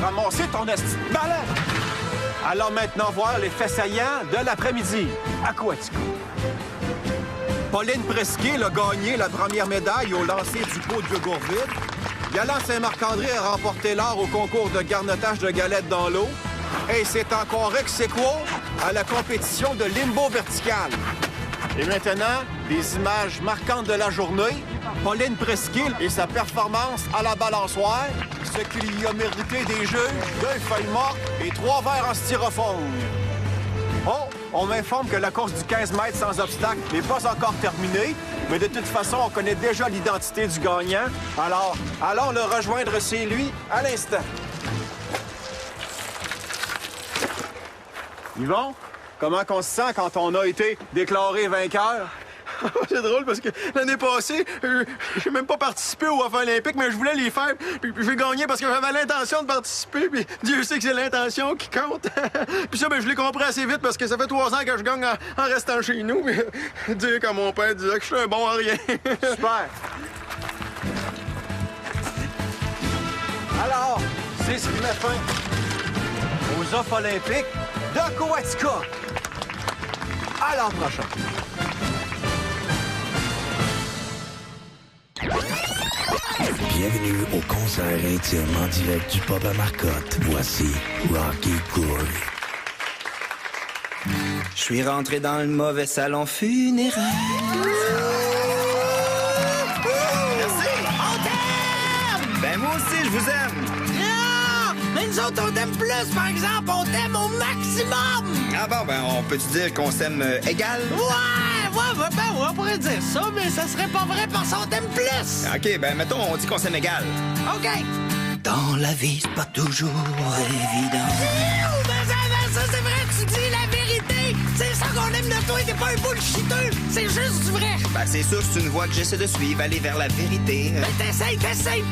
Ramasser ton esti de ballon! Allons maintenant voir les faits saillants de l'après-midi. Aquatica. Pauline Presqu'île a gagné la première médaille au lancer du pot de velours vide. Galant Saint-Marc-André a remporté l'or au concours de garnotage de galettes dans l'eau. Et c'est encore ex aequo à la compétition de limbo vertical. Et maintenant, des images marquantes de la journée. Pauline Presqu'île et sa performance à la balançoire, ce qui lui a mérité des juges, 2 feuilles mortes et 3 verres en styrofoam. Oh, on m'informe que la course du 15 mètres sans obstacle n'est pas encore terminée, mais de toute façon, on connaît déjà l'identité du gagnant. Alors, allons le rejoindre chez lui à l'instant. Yvon, comment qu'on se sent quand on a été déclaré vainqueur? C'est drôle parce que l'année passée, j'ai même pas participé aux Affaires olympiques, mais je voulais les faire. Puis j'ai gagné parce que j'avais l'intention de participer. Puis Dieu sait que c'est l'intention qui compte. Puis ça, je l'ai compris assez vite parce que ça fait 3 ans que je gagne en restant chez nous. Mais dire comme mon père disait que je suis un bon à rien. Super. Alors, c'est ce qui met fin aux Offres olympiques d'Aquatica. À l'an prochain. Bienvenue au concert intime en direct du pub à Marcotte. Voici Rocky Gourd. Je suis rentré dans le mauvais salon funéraire. Merci! On t'aime! Ben moi aussi, je vous aime. Non! Mais nous autres, on t'aime plus, par exemple. On t'aime au maximum! Ah bon, ben on peut-tu dire qu'on s'aime égal? On pourrait dire ça, mais ça serait pas vrai parce qu'on t'aime plus! OK, ben mettons, on dit qu'on s'aime égal. OK! Dans la vie, c'est pas toujours évident. Ça, c'est vrai, tu dis la vérité! C'est ça qu'on aime de toi, t'es pas un bullshiteux! C'est juste du vrai! Ben, c'est sûr, c'est une voie que j'essaie de suivre, aller vers la vérité. Mais t'essayes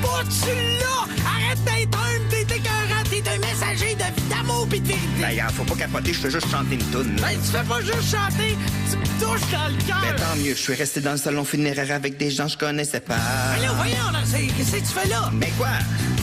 pas, tu l'as! Arrête d'être humble, t'es écœurant t'es un messager d'amour pis de vérité. Ben, faut pas capoter, je fais juste chanter une toune. Ben, tu fais pas juste chanter, tu me touches dans le cœur. Ben, tant mieux, je suis resté dans le salon funéraire avec des gens que je connaissais pas. Ben là, voyons, là, qu'est-ce que tu fais là? Mais quoi?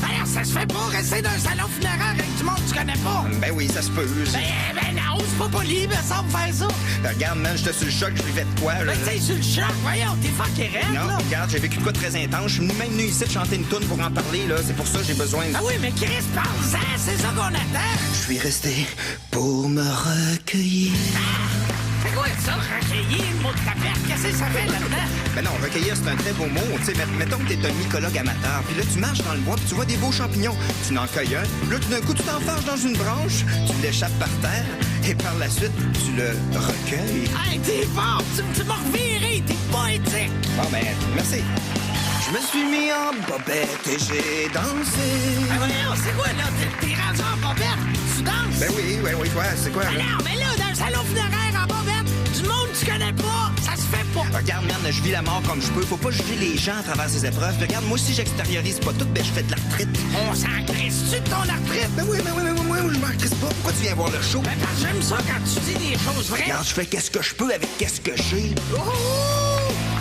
Ben, ça se fait pas rester dans un salon funéraire avec du monde que tu connais pas. Ben oui, ça se peut. Ben non, c'est pas poli, mais ça me faire ça. Ben, regarde, man, j'étais sur le choc, je vivais de quoi, là? Ben, t'es sur le choc, voyons, t'es fucké raide, non, là. Regarde, j'ai vécu de quoi de très intense. Je suis même venu ici de chanter une toune pour en parler, là. C'est pour ça que j'ai besoin de... Ah oui, mais Chris, parle-en, c'est ça qu'on attend. Je suis resté pour me recueillir. C'est quoi ça, recueillir, le mot de ta perte? Qu'est-ce que ça fait là-dedans? Ben non, recueillir, c'est un très beau mot. Tu sais, mettons que t'es un mycologue amateur, puis là, tu marches dans le bois, puis tu vois des beaux champignons. Tu n'en cueilles un, puis là, tout d'un coup, tu t'enfarges dans une branche, tu l'échappes par terre, et par la suite, tu le recueilles. Hey, t'es fort! Tu m'as reviré! T'es poétique! Bon, ben, merci. Je me suis mis en bobette et j'ai dansé. Ah voyons, c'est quoi, là? T'es rendu en bobette? Tu danses? Ben oui, quoi? C'est quoi, là? Non, mais là, dans le salon funéraire en bobette, du monde que tu connais pas, ça se fait pas. Regarde, man, je vis la mort comme je peux. Faut pas juger les gens à travers ces épreuves. Regarde, moi aussi, j'extériorise pas tout, ben je fais de la retraite. On s'en crisse-tu de ton retraite? Ben oui, moi, je m'en crisse pas. Pourquoi tu viens voir le show? Ben parce que j'aime ça quand tu dis des choses vraies. Regarde, je fais qu'est-ce que je peux avec qu'est-ce que j'ai. Oh!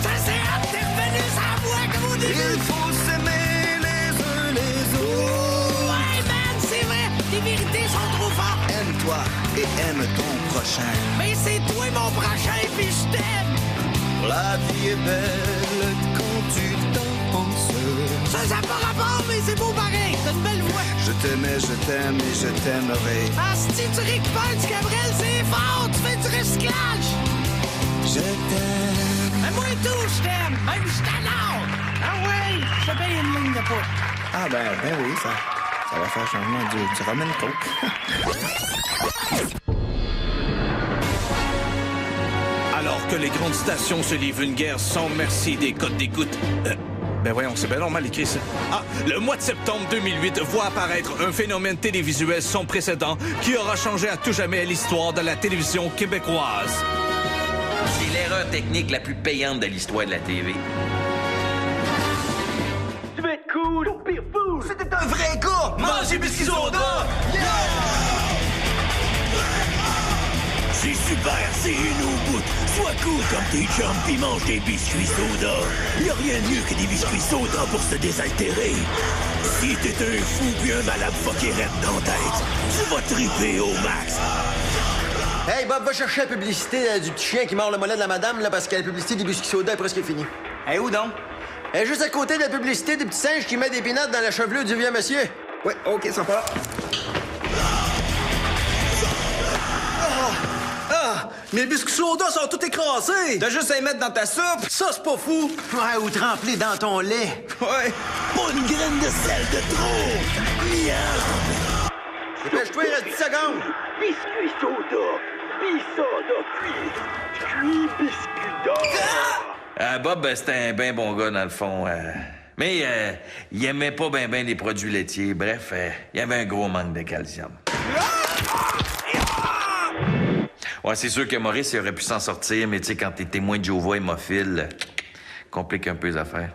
Ça c'est hâte, t'es revenu sans voix comme au début. Il faut s'aimer les uns les autres. Ouais, man, c'est vrai. Les vérités sont trop fortes. Aime-toi et aime ton prochain. Mais c'est toi mon prochain, puis je t'aime. La vie est belle quand tu t'en penses. Ça n'a pas rapport, mais c'est beau pareil. T'as une belle voix. Je t'aimais, je t'aime et je t'aimerai. Ah, si tu récupères du Cabrel, c'est fort. Tu fais du recyclage. Je t'aime. Mais moi et tout, je t'aime. Même je t'adore. Ah oui, je te paye une ligne de poudre. Ah ben oui, ça va faire changement du rum and coke. Alors que les grandes stations se livrent une guerre sans merci des codes d'écoute... Ben voyons, c'est bien normal écrit ça. Ah, le mois de septembre 2008 voit apparaître un phénomène télévisuel sans précédent qui aura changé à tout jamais l'histoire de la télévision québécoise. C'est l'erreur technique la plus payante de l'histoire de la TV. Tu veux être cool, au pire fou! C'était un vrai gars! Manger biscuits soda! C'est super, c'est une au bout. Sois cool comme tes chums pis mange des biscuits soda. Y'a rien de mieux que des biscuits soda pour se désaltérer. Si t'es un fou pis un malade fucké raide dans la tête, tu vas triper au max. Hey, Bob, va chercher la publicité du petit chien qui mord le mollet de la madame, là, parce que la publicité des biscuits soda est presque finie. Hey, où donc? Elle est juste à côté de la publicité des petits singes qui met des pinottes dans la chevelure du vieux monsieur. Ouais, OK, ça part. Mes biscuits soda sont tout écrasés! T'as juste à les mettre dans ta soupe! Ça, c'est pas fou! Ouais, ou trempler dans ton lait. Ouais. Pas une graine de sel de trop! Miam! Dépêche-toi, il reste 10 secondes! Biscuits soda! Soda cuit biscuits d'or! Bob, c'était un bien bon gars, dans le fond. Mais il aimait pas bien les produits laitiers. Bref, il y avait un gros manque de calcium. Ouais, c'est sûr que Maurice, il aurait pu s'en sortir, mais tu sais, quand t'es témoin de Jéhovah hémophile, complique un peu les affaires.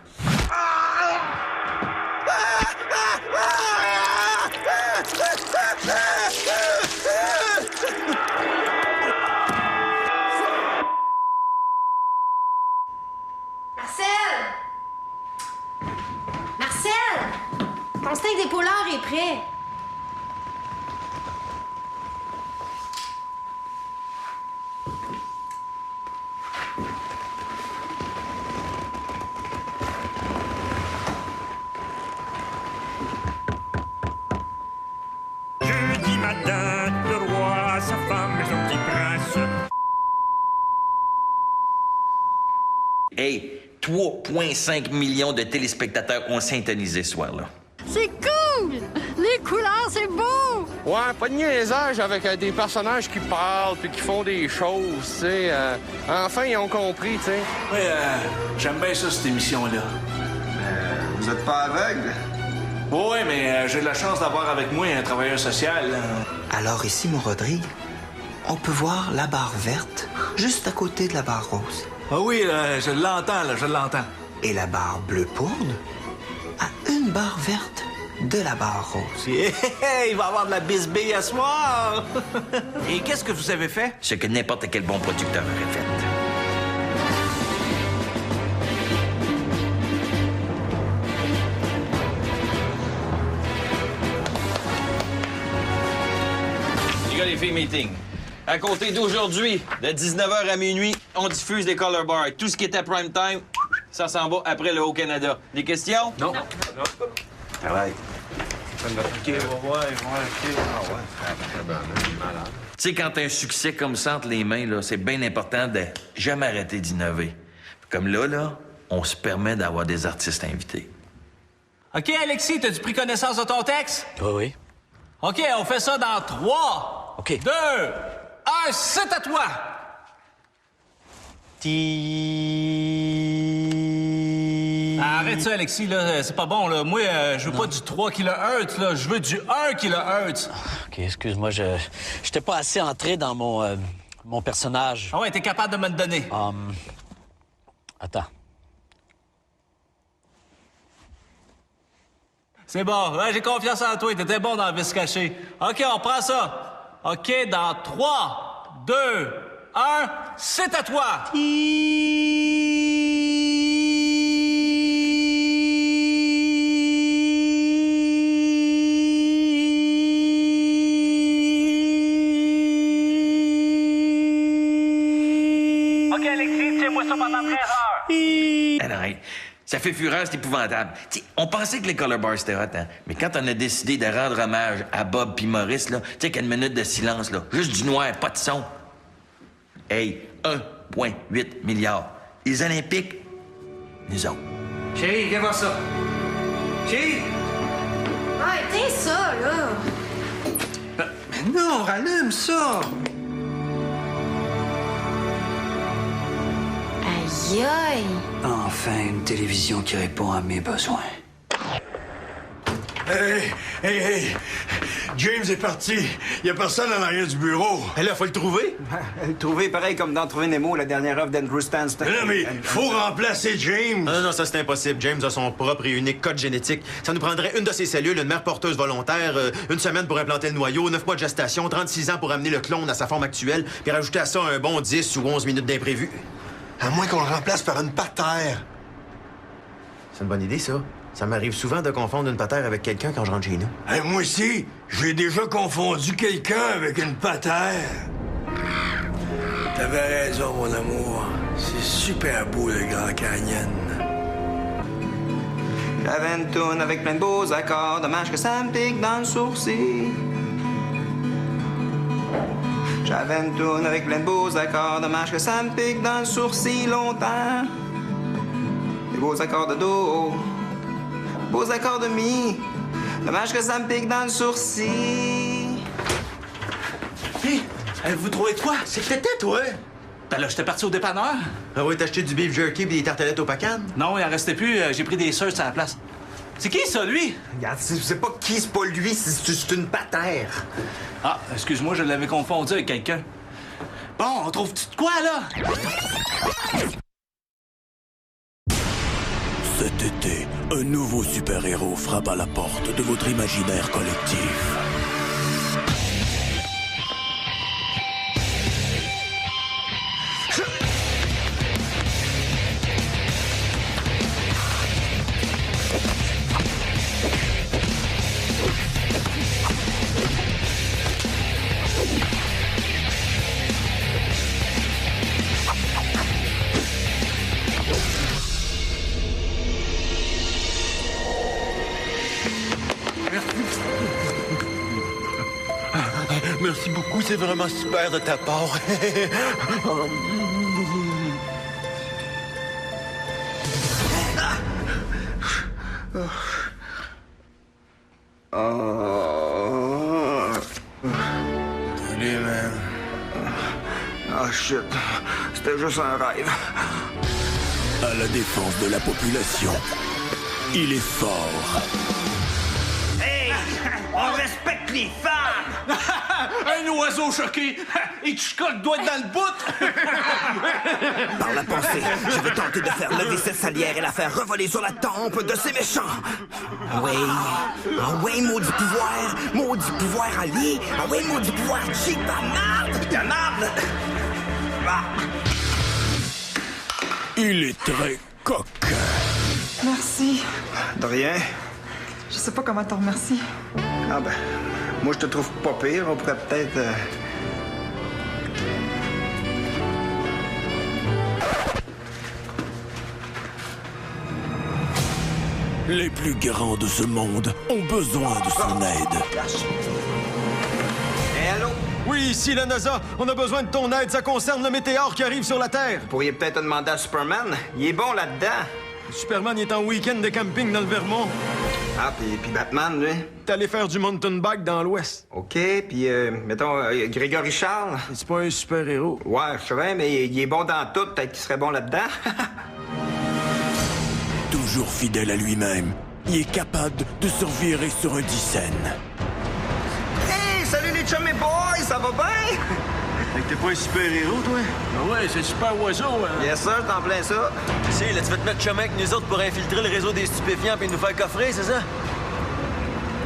Marcel! Ton steak d'épauleur est prêt. Jeudi matin, le roi, sa femme et son petit prince. Hey, 3,5 millions de téléspectateurs ont syntonisé ce soir-là. C'est cool! Les couleurs, c'est beau! Ouais, pas de niaisage avec des personnages qui parlent puis qui font des choses, tu sais. Enfin, ils ont compris, tu sais. Oui, j'aime bien ça, cette émission-là. Vous êtes pas aveugle? Oui, mais j'ai de la chance d'avoir avec moi un travailleur social. Alors ici, mon Rodrigue, on peut voir la barre verte juste à côté de la barre rose. Ah oui, je l'entends, je l'entends. Et la barre bleu pourpre a une barre verte de la barre rose. Hey, il va y avoir de la bisbille à soir! Et qu'est-ce que vous avez fait? Ce que n'importe quel bon producteur aurait fait. Les gars, les filles, meeting. À compter d'aujourd'hui, de 19h à minuit, on diffuse les color bars. Tout ce qui est à prime time, ça s'en va après le Haut-Canada. Des questions? Non. Travail. OK, on va voir, Tu sais, quand t'as un succès comme ça entre les mains, là, c'est bien important de jamais arrêter d'innover. Comme là, on se permet d'avoir des artistes invités. OK, Alexis, t'as-tu pris connaissance de ton texte? Oui. OK, on fait ça dans 3, OK. 2, 1, c'est à toi! Arrête ça, Alexis, là, c'est pas bon, là. Moi, je veux pas du 3 kHz, là. Je veux du 1 kHz. OK, excuse-moi, j'étais pas assez entré dans mon personnage. Ah ouais, t'es capable de me le donner? Attends. C'est bon, ouais, j'ai confiance en toi, t'étais bon dans le vis caché. OK, on prend ça. OK, dans 3, 2, 1, c'est à toi! OK, Alexis, tiens-moi ça pendant 13 heures. Ah non, hey, ça fait fureur, c'est épouvantable. T'sais, on pensait que les color bars c'était hot, hein? Mais quand on a décidé de rendre hommage à Bob puis Maurice, là, tu sais, qu'une minute de silence, là, juste du noir, pas de son. Hey, 1,8 milliard. Les Olympiques, nous autres. Chérie, viens voir ça. Chérie! Arrêtez ça, là! Mais non, rallume ça! Aïe, aïe! Enfin, une télévision qui répond à mes besoins. Hey! James est parti. Il y a personne en arrière du bureau. Et là, faut le trouver. Le trouver, pareil comme dans Trouver Nemo, la dernière œuvre d'Andrew Stanton. Mais faut remplacer James. Non, ça c'est impossible. James a son propre et unique code génétique. Ça nous prendrait une de ses cellules, une mère porteuse volontaire, une semaine pour implanter le noyau, 9 mois de gestation, 36 ans pour amener le clone à sa forme actuelle, puis rajouter à ça un bon 10 ou 11 minutes d'imprévu. À moins qu'on le remplace par une patère. C'est une bonne idée, ça. Ça m'arrive souvent de confondre une patère avec quelqu'un quand je rentre chez nous. Hey, moi aussi, j'ai déjà confondu quelqu'un avec une patère. T'avais raison, mon amour. C'est super beau, le Grand Canyon. J'avais une toune avec plein de beaux accords, dommage que ça me pique dans le sourcil. J'avais une toune avec plein de beaux accords, dommage que ça me pique dans le sourcil longtemps. Des beaux accords de do, beaux accords de mi, dommage que ça me pique dans le sourcil. Hé, vous trouvez quoi? C'est que t'étais, toi! Ben là, j'étais parti au dépanneur. Ah oui, t'as acheté du beef jerky et des tartelettes au pacan? Non, il en restait plus. J'ai pris des searches à la place. C'est qui, ça, lui? Regarde, c'est pas qui, c'est pas lui, c'est une patère. Ah, excuse-moi, je l'avais confondu avec quelqu'un. Bon, on trouve-tu de quoi, là? Cet été, un nouveau super-héros frappe à la porte de votre imaginaire collectif. Merci beaucoup, c'est vraiment super de ta part. Salut, man. Ah, shit. C'était juste un rêve. À la défense de la population, il est fort. Hey! On respecte les femmes! Un oiseau choqué! Hitchcock doit être dans le bout! Par la pensée, je vais tenter de faire lever cette salière et la faire revoler sur la tempe de ces méchants. Oui. Ah oui, maudit pouvoir allié. Ah oui, maudit pouvoir cheap, ta marde. Ah. Il est très coquin. Merci. De rien. Je sais pas comment te remercier. Ah ben, moi je te trouve pas pire. On pourrait peut-être... Les plus grands de ce monde ont besoin de son aide. Allô? Oui, ici la NASA. On a besoin de ton aide. Ça concerne le météore qui arrive sur la Terre. Vous pourriez peut-être demander à Superman. Il est bon là-dedans. Superman il est en week-end de camping dans le Vermont. Ah, puis Batman, lui? T'es allé faire du mountain bike dans l'Ouest. OK, puis mettons, Grégory Charles. C'est pas un super-héros. Ouais, je sais bien, mais il est bon dans tout. Peut-être qu'il serait bon là-dedans. Toujours fidèle à lui-même, il est capable de se revirer sur un dixaine. Hey, salut les chummy boys, ça va bien? T'es pas un super-héros, toi? Ah ouais, c'est le super oiseau, hein? Yes, sir, t'en plein ça. Si, là, tu vas te mettre chum avec nous autres pour infiltrer le réseau des stupéfiants puis nous faire coffrer, c'est ça?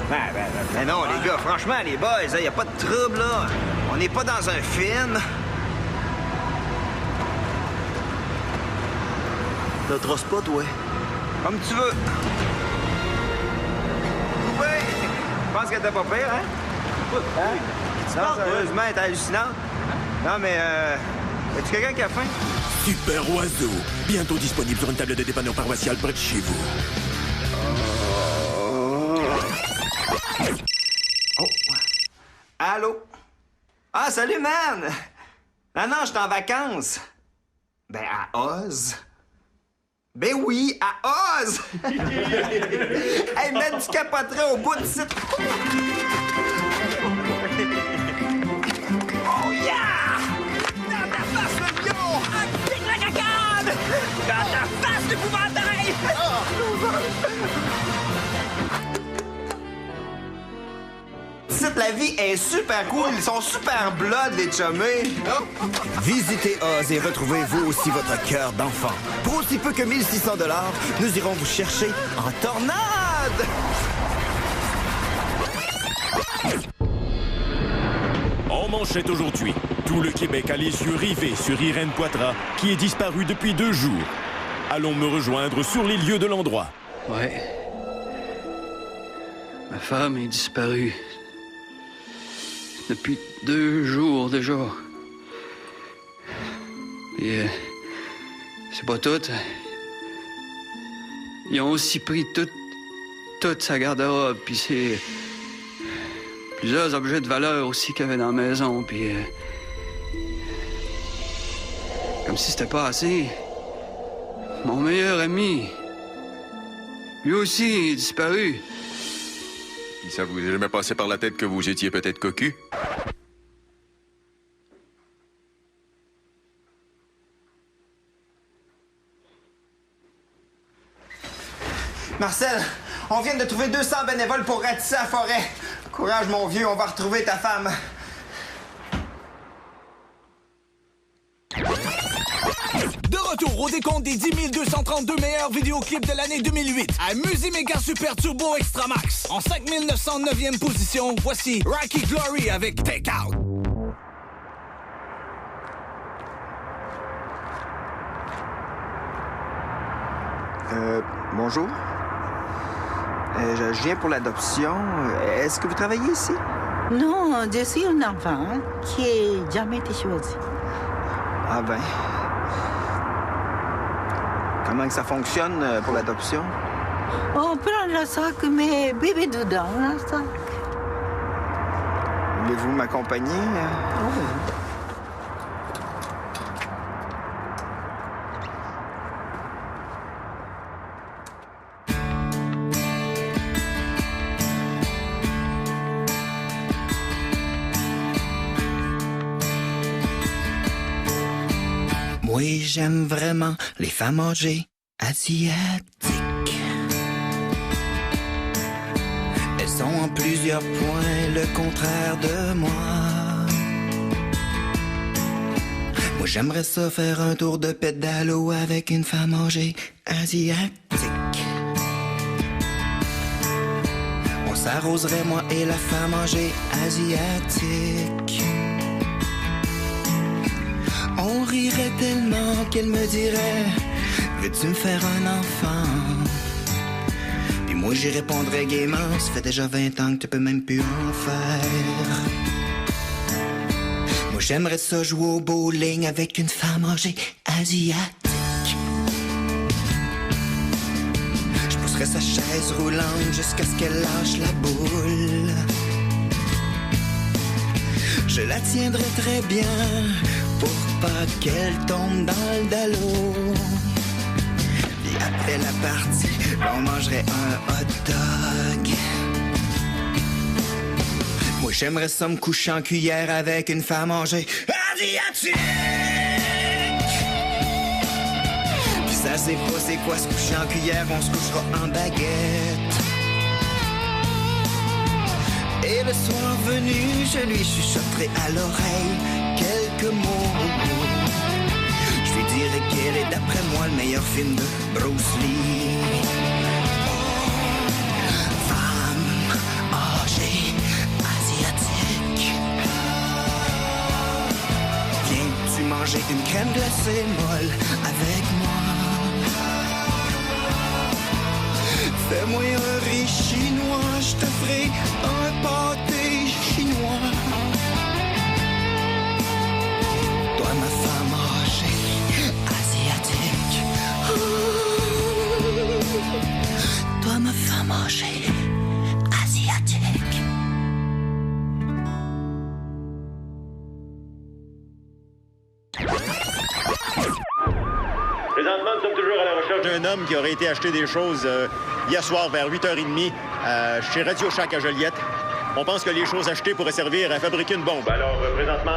Ben non, les gars, franchement, les boys, y a pas de trouble, là. On n'est pas dans un film. T'as trosse pas, toi? Comme tu veux. Oui, je pense que t'es pas pire, hein? Non, sérieusement, elle est hallucinante. Non, mais, as-tu quelqu'un qui a faim? Super Oiseau, bientôt disponible sur une table de dépanneur paroissiale près de chez vous. Oh. Allô? Ah, salut, man! Non, je suis en vacances. Ben, à Oz. Ben oui, à Oz! Hey, man, tu capoterais au bout de site. Oh, yeah! Dans ta face, le lion! Active la cacade! Dans ta face, l'épouvantail! Site, la vie est super cool. Ils sont super blood, les chummés. Visitez Oz et retrouvez vous aussi votre cœur d'enfant. Pour aussi peu que 1600 $, nous irons vous chercher en tornade! En manchette aujourd'hui, tout le Québec a les yeux rivés sur Irène Poitras, qui est disparue depuis 2 jours. Allons me rejoindre sur les lieux de l'endroit. Ouais. Ma femme est disparue. Depuis 2 jours déjà. Et c'est pas tout. Ils ont aussi pris toute sa garde-robe, puis c'est plusieurs objets de valeur aussi qu'il y avait dans la maison, puis comme si c'était pas assez. Mon meilleur ami, lui aussi est disparu. Ça vous est jamais passé par la tête que vous étiez peut-être cocu? Marcel, on vient de trouver 200 bénévoles pour ratisser la forêt. Courage, mon vieux, on va retrouver ta femme. De retour au décompte des 10 232 meilleurs vidéoclips de l'année 2008 à Musiméga Super Turbo Extra Max. En 5909e position, voici Rocky Glory avec Take Out. Bonjour. Je viens pour l'adoption. Est-ce que vous travaillez ici? Non, je suis un enfant qui n'a jamais été choisi. Ah ben. Comment que ça fonctionne pour l'adoption? On prend le sac, mais bébé dedans, le sac. Voulez-vous m'accompagner? Oui. Moi, j'aime vraiment les femmes âgées asiatiques. Elles sont en plusieurs points le contraire de moi. Moi j'aimerais ça faire un tour de pédalo avec une femme âgée asiatique. On s'arroserait moi et la femme âgée asiatique. On rirait tellement qu'elle me dirait: veux-tu me faire un enfant? Puis moi j'y répondrais gaiement: ça fait déjà 20 ans que tu peux même plus en faire. Moi j'aimerais ça jouer au bowling avec une femme âgée asiatique. Je pousserais sa chaise roulante jusqu'à ce qu'elle lâche la boule. Je la tiendrais très bien pour pas qu'elle tombe dans le dallo. Puis après la partie, on mangerait un hot dog. Moi j'aimerais ça me coucher en cuillère avec une femme âgée asiatique. Puis ça c'est pas c'est quoi se coucher en cuillère, on se couchera en baguette. Et le soir venu, je lui chuchoterai à l'oreille quelques mots. Je lui dirai quel est d'après moi le meilleur film de Bruce Lee. Femme âgée asiatique. Viens-tu manger une crème glacée molle avec moi? Fais-moi un riz chinois, je te ferai un pâté chinois. Toi ma femme âgée asiatique. Toi ma femme âgée asiatique. Présentement, nous sommes toujours à la recherche d'un homme qui aurait été acheter des choses hier soir vers 8h30 chez Radio Shack à Joliette. On pense que les choses achetées pourraient servir à fabriquer une bombe. Alors, présentement,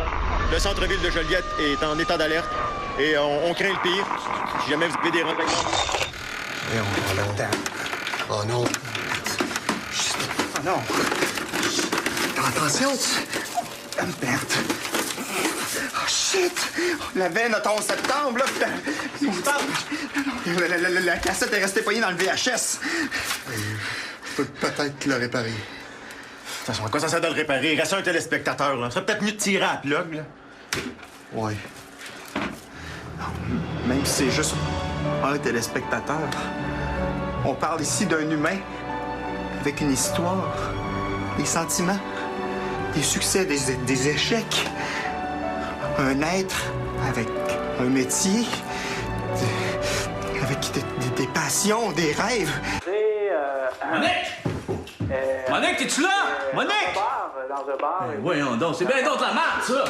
le centre-ville de Joliette est en état d'alerte et on craint le pire. Si jamais vous avez des renseignements... Et on l'attend. Oh non. Oh non. Attention. Merde. Oh shit. On avait notre 11 septembre, là. La cassette est restée poignée dans le VHS. Je peux peut-être le réparer. De toute façon, à quoi ça sert de le réparer? Il reste un téléspectateur, là. Ça serait peut-être mieux de tirer à la plug, là. Ouais. Même si c'est juste un téléspectateur, on parle ici d'un humain avec une histoire, des sentiments, des succès, des échecs. Un être avec un métier, avec des passions, des rêves. Monique! Monique, t'es-tu là? Monique! Dans un bar. Voyons donc, c'est bien d'autres la merde, ça!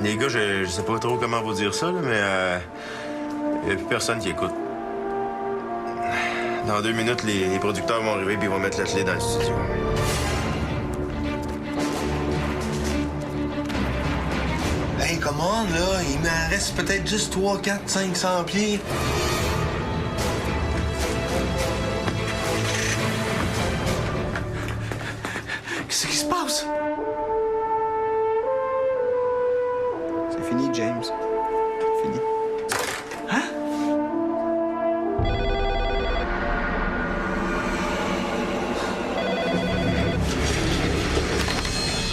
Les gars, je sais pas trop comment vous dire ça, là, mais il n'y a plus personne qui écoute. Dans 2 minutes, les producteurs vont arriver et ils vont mettre la clé dans le studio. Hey, come on, là. Il m'en reste peut-être juste 3, 4, 500 pieds. Qu'est-ce qui se passe? C'est fini, James. Fini. Hein?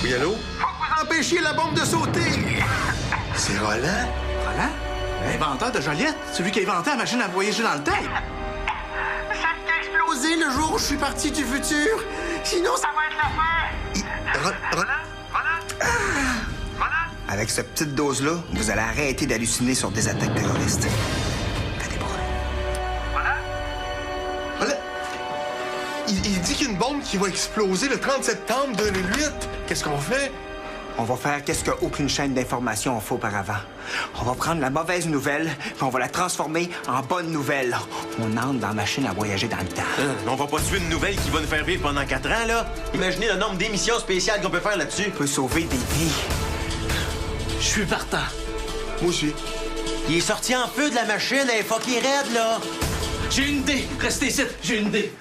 Oui, allô? Faut que vous empêchiez la bombe de sauter! C'est Roland? Roland? L'inventeur de Joliette? Celui qui a inventé la machine à voyager dans le temps? Celle qui a explosé le jour où je suis parti du futur! Sinon, ça va être la fin! Avec cette petite dose-là, vous allez arrêter d'halluciner sur des attaques terroristes. Faites des bruits. Roland? Il dit qu'il y a une bombe qui va exploser le 30 septembre 2008. Qu'est-ce qu'on fait? On va faire qu'est-ce qu'aucune chaîne d'information a fait auparavant. On va prendre la mauvaise nouvelle, puis on va la transformer en bonne nouvelle. On entre dans la machine à voyager dans le temps. On va pas tuer une nouvelle qui va nous faire vivre pendant 4 ans, là. Imaginez le nombre d'émissions spéciales qu'on peut faire là-dessus. On peut sauver des vies. Je suis partant. Moi aussi. Il est sorti en feu de la machine, elle est fucking raide, là. J'ai une idée. Restez ici, j'ai une idée.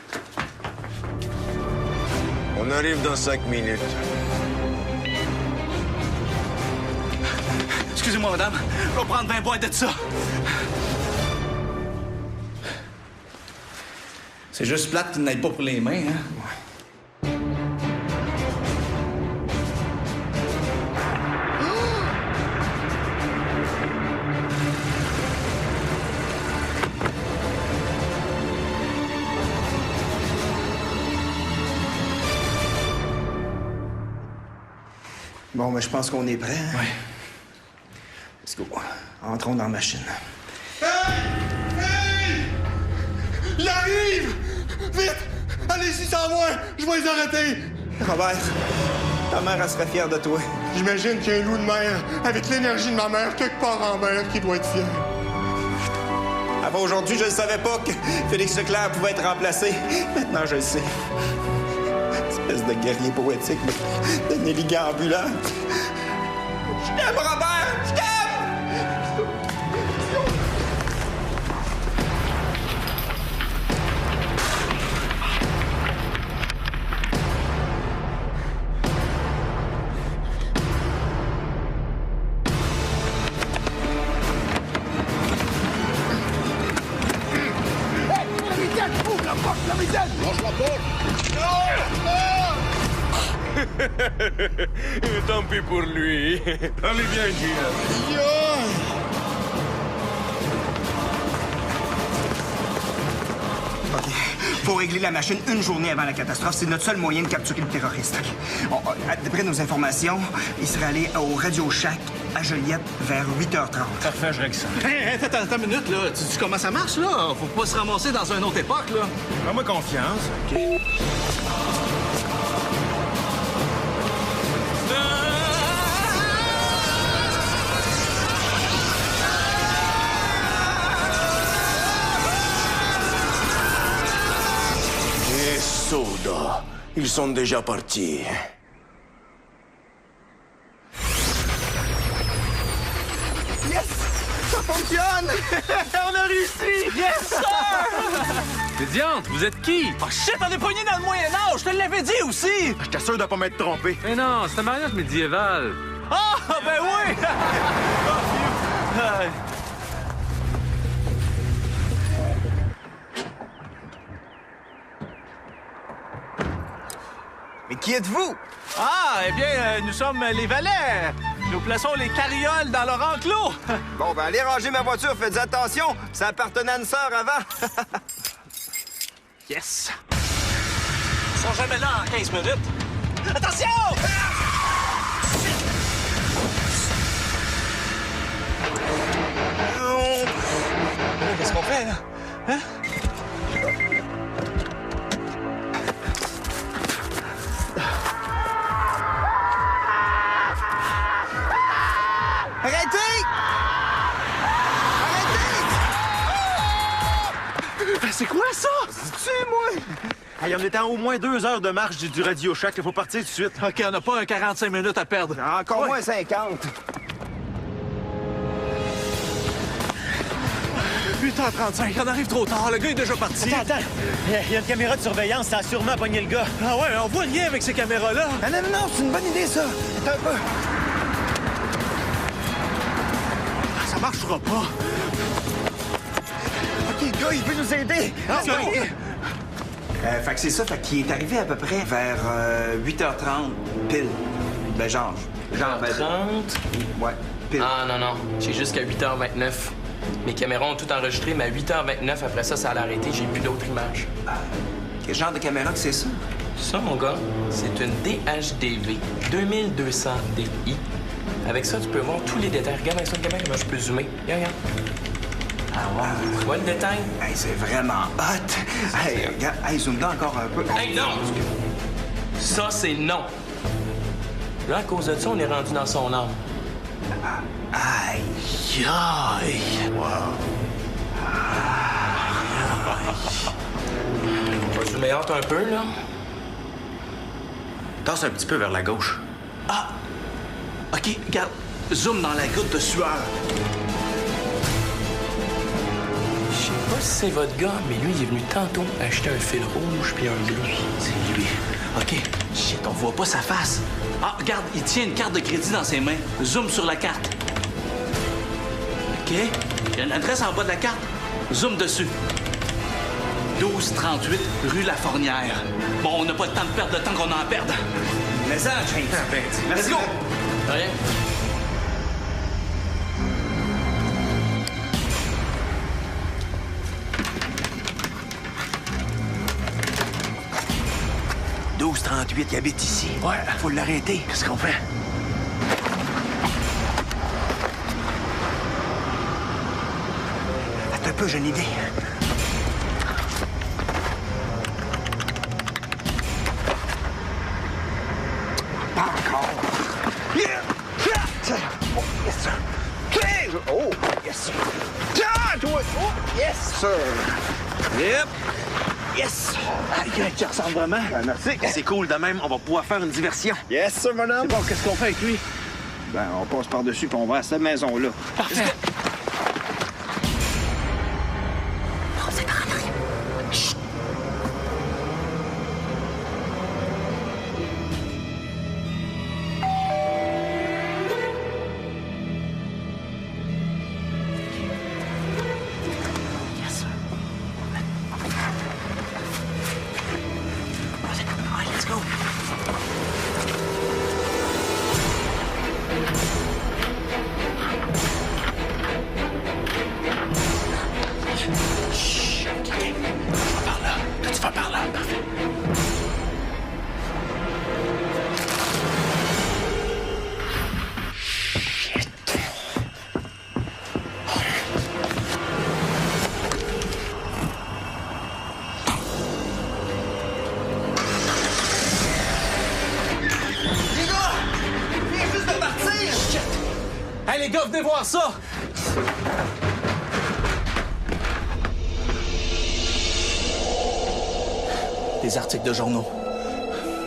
On arrive dans 5 minutes. Excusez-moi, madame. Je vais prendre 20 boîtes de ça. C'est juste plate qu'il n'aille pas pour les mains, hein? Bon, mais je pense qu'on est prêt. Hein? Oui. Let's go. Entrons dans la machine. Hey! Il arrive! Vite! Allez-y sans moi! Je vais les arrêter! Robert, ta mère, elle serait fière de toi. J'imagine qu'il y a un loup de mer, avec l'énergie de ma mère, quelque part en mer, qui doit être fier. Avant aujourd'hui, je ne savais pas que Félix Leclerc pouvait être remplacé. Maintenant, je le sais. Espèce de guerrier poétique, de négligant ambulant. Je t'aime, Robert! Je t'aime! Tant pis pour lui. Allez, viens, Gina. OK. Faut régler la machine une journée avant la catastrophe. C'est notre seul moyen de capturer le terroriste. D'après nos informations, il serait allé au Radio Shack à Joliette vers 8h30. Parfait, je règle ça. Hey, attends une minute, là. Tu dis comment ça marche, là? Faut pas se ramasser dans une autre époque, là. Fais-moi confiance. OK. Et Soda, ils sont déjà partis. Yes! Ça fonctionne! On a réussi! Yes, sir! Mais diantre, vous êtes qui? Oh shit, on est pognés dans le Moyen-Âge! Je te l'avais dit aussi! Je t'assure de pas m'être trompé. Mais non, c'est un mariage médiéval. Ah, ben oui! Mais qui êtes-vous? Ah, eh bien, nous sommes les valets. Nous plaçons les carrioles dans leur enclos. Bon, ben allez ranger ma voiture, faites attention. Ça appartenait à une sœur avant. Yes! Ils sont jamais là en 15 minutes. Attention! Qu'est-ce qu'on fait, là? Hein? Arrêtez! Arrêtez! C'est quoi ça? C'est moi! Hey, on est à au moins 2 heures de marche du Radio Shack. Il faut partir tout de suite. OK, on n'a pas un 45 minutes à perdre. Encore moins 50. 8h35, on arrive trop tard. Le gars est déjà parti. Attends. Il y a une caméra de surveillance. Ça a sûrement pogné le gars. Ah ouais, on voit rien avec ces caméras-là. Ah non, c'est une bonne idée, ça. Attends un peu. Ça marchera pas. OK, le gars, il veut nous aider. Fait que c'est ça, fait qu'il est arrivé à peu près vers 8h30, pile. Ben genre 30? Ouais, pile. Ah non, j'ai jusqu'à 8h29. Mes caméras ont tout enregistré, mais à 8h29, après ça, ça allait arrêter. J'ai plus d'autres images. Quel genre de caméra que c'est ça? Ça, mon gars, c'est une DHDV 2200 DI. Avec ça, tu peux voir tous les détails. Regarde avec ça, une caméra, comment je peux zoomer. Regarde. Ah ouais. Tu vois le détail? Hey, c'est vraiment hot. Hey, regarde, hey, zoom là encore un peu. Hey, non! Ça, c'est non. Là, à cause de ça, on est rendu dans son âme. Aïe, aïe. Wow. On va zoomer out un peu, là. Tasse un petit peu vers la gauche. Ah! OK, regarde. Zoom dans la goutte de sueur. Je sais pas si c'est votre gars, mais lui, il est venu tantôt acheter un fil rouge puis un bleu. C'est lui. OK. Shit, on voit pas sa face. Ah, regarde, il tient une carte de crédit dans ses mains. Zoom sur la carte. OK. Il y a une adresse en bas de la carte. Zoom dessus. 1238 rue Lafornière. Bon, on n'a pas le temps de perdre le temps qu'on a à perdre. Mais ça, James. Let's go! Rien. « 1238, il habite ici. Ouais. Faut l'arrêter. Qu'est-ce qu'on fait? Attends un peu, j'ai une idée. Pas encore. Yeah. Oh, yes, sir. Oh, yes, sir. Oh, yes, sir. Yep. Yes! Quelqu'un qui ressemble vraiment. Merci. C'est cool, de même, on va pouvoir faire une diversion. Yes, sir, mon homme. C'est bon, qu'est-ce qu'on fait avec lui? Ben, on passe par-dessus puis on va à cette maison-là. Parfait. Hey, les gars, venez voir ça! Des articles de journaux.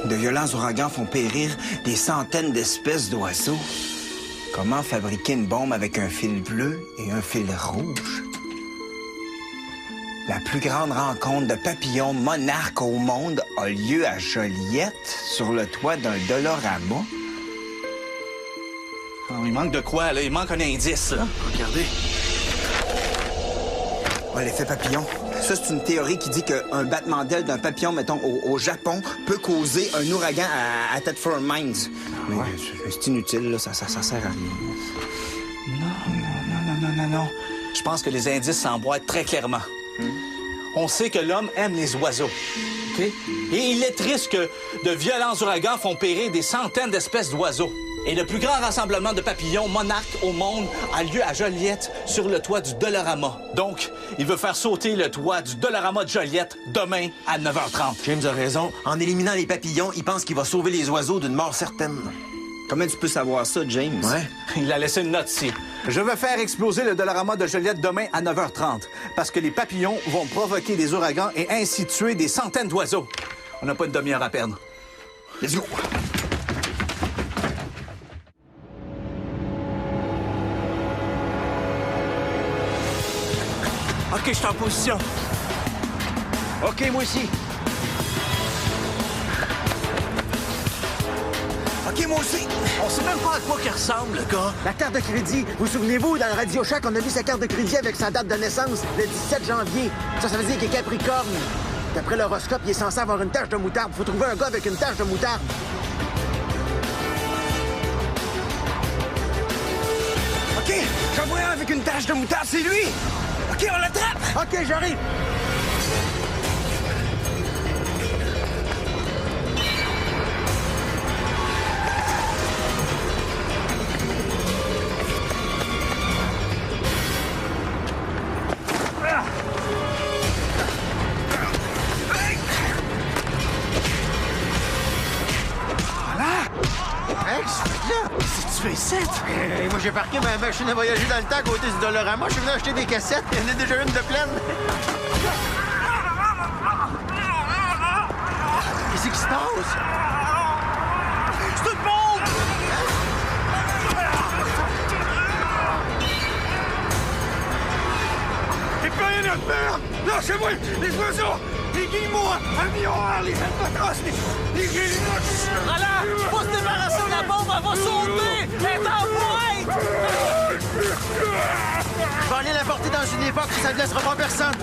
De violents ouragans font périr des centaines d'espèces d'oiseaux. Comment fabriquer une bombe avec un fil bleu et un fil rouge? La plus grande rencontre de papillons monarques au monde a lieu à Joliette, sur le toit d'un Dollarama. Oh, il manque de quoi, là? Il manque un indice, là. Regardez. Oh, l'effet papillon. Ça, c'est une théorie qui dit qu'un battement d'aile d'un papillon, mettons, au Japon, peut causer un ouragan à Thetford Mines. Mais c'est inutile, là. Ça sert à rien. Non. Je pense que les indices s'emboîtent très clairement. On sait que l'homme aime les oiseaux. OK? Et il est triste que de violents ouragans font périr des centaines d'espèces d'oiseaux. Et le plus grand rassemblement de papillons monarques au monde a lieu à Joliette, sur le toit du Dollarama. Donc, il veut faire sauter le toit du Dollarama de Joliette demain à 9h30. James a raison. En éliminant les papillons, il pense qu'il va sauver les oiseaux d'une mort certaine. Comment tu peux savoir ça, James? Ouais. Il a laissé une note ici. Je veux faire exploser le Dollarama de Joliette demain à 9h30, parce que les papillons vont provoquer des ouragans et ainsi tuer des centaines d'oiseaux. On n'a pas une demi-heure à perdre. Let's go! OK, je suis en position. OK, moi aussi. OK, moi aussi. On sait même pas à quoi qu'il ressemble, le gars. La carte de crédit. Vous souvenez-vous, dans le Radio Shack, on a vu sa carte de crédit avec sa date de naissance, le 17 janvier. Ça veut dire qu'il est Capricorne. D'après l'horoscope, il est censé avoir une tache de moutarde. Faut trouver un gars avec une tache de moutarde. OK, j'en vois un avec une tache de moutarde, c'est lui! OK, on l'attrape! OK, j'arrive! C'est-tu fait 7? Moi, j'ai parqué ma machine à voyager dans le temps à côté du Dollarama. Je suis venu acheter des cassettes. Il y en a déjà une de pleine. Qu'est-ce qui se passe? C'est tout le monde! Il peut rien notre merde! Lâchez-moi! Les oiseaux! Les guillemots! Avions! Les albatros! Les guillemots! Voilà! Faut se débarrasser de la bombe! Elle va sauter! Elle est en pointe! Je vais aller la porter dans une époque où ça ne laissera pas personne.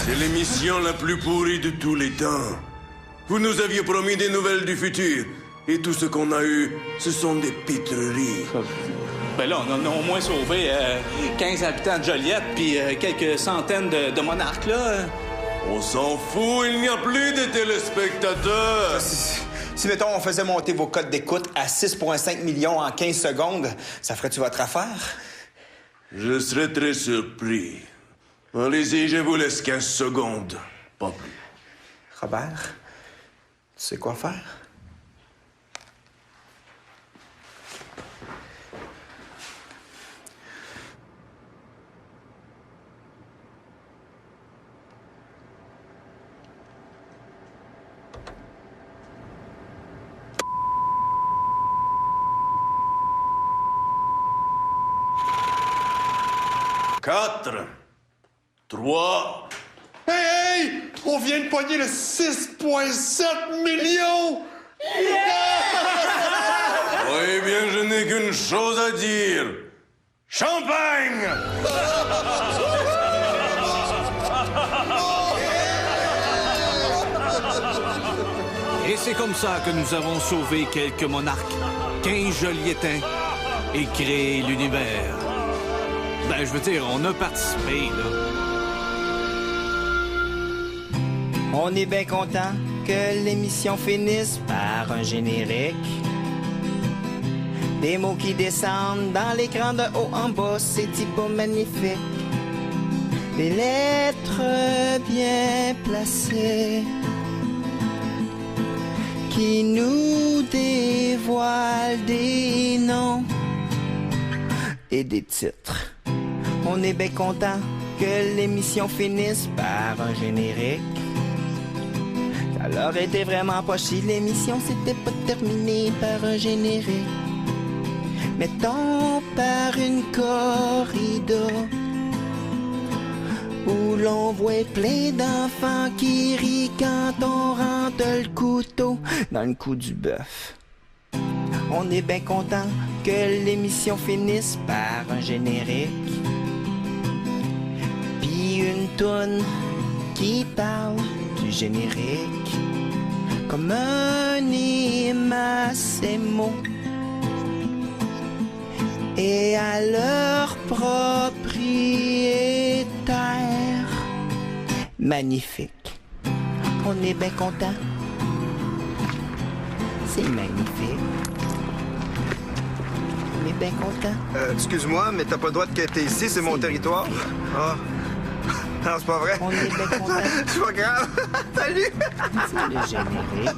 C'est l'émission la plus pourrie de tous les temps. Vous nous aviez promis des nouvelles du futur. Et tout ce qu'on a eu, ce sont des pitreries. Ben là, on a au moins sauvé 15 habitants de Joliette puis quelques centaines de monarques, là. On s'en fout, il n'y a plus de téléspectateurs. Si, mettons, on faisait monter vos codes d'écoute à 6,5 millions en 15 secondes, ça ferait-tu votre affaire? Je serais très surpris. Allez-y, je vous laisse 15 secondes. Pas plus. Robert, tu sais quoi faire? Quatre. 3. Hey! On vient de pogner le 6,7 millions! Oui, bien, je n'ai qu'une chose à dire. Champagne! Et c'est comme ça que nous avons sauvé quelques monarques, 15 Joliétains et créé l'univers. Ben, je veux dire, on a participé, là. On est bien content que l'émission finisse par un générique. Des mots qui descendent dans l'écran de haut en bas, c'est typo magnifique. Des lettres bien placées qui nous dévoilent des noms et des titres. On est bien content que l'émission finisse par un générique. Ça aurait été vraiment pas si l'émission s'était pas terminée par un générique. Mettons par une corrida où l'on voit plein d'enfants qui rient quand on rentre le couteau dans le cou du bœuf. On est bien content que l'émission finisse par un générique. Puis une toune qui parle du générique comme un hymne à ses mots et à leur propriétaire. Magnifique. On est bien content. C'est magnifique. On est bien content. Excuse-moi, mais t'as pas le droit de quitter ici, c'est mon territoire. Ah. Non, c'est pas vrai. On est bien content. C'est pas grave. Salut. C'est le générique.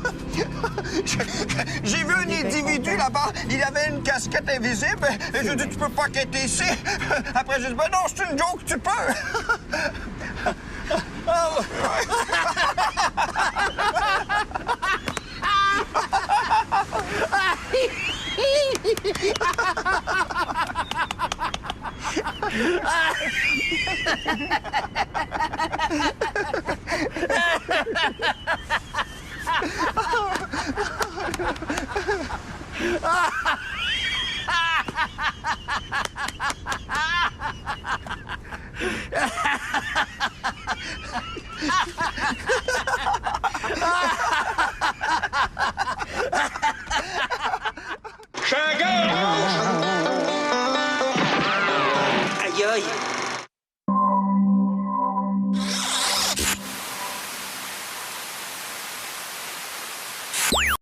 J'ai vu un individu là-bas, il avait une casquette invisible. Et je dis, tu peux pas quitter ici. Après, je dis, ben non, c'est une joke, tu peux. Aïe aïe!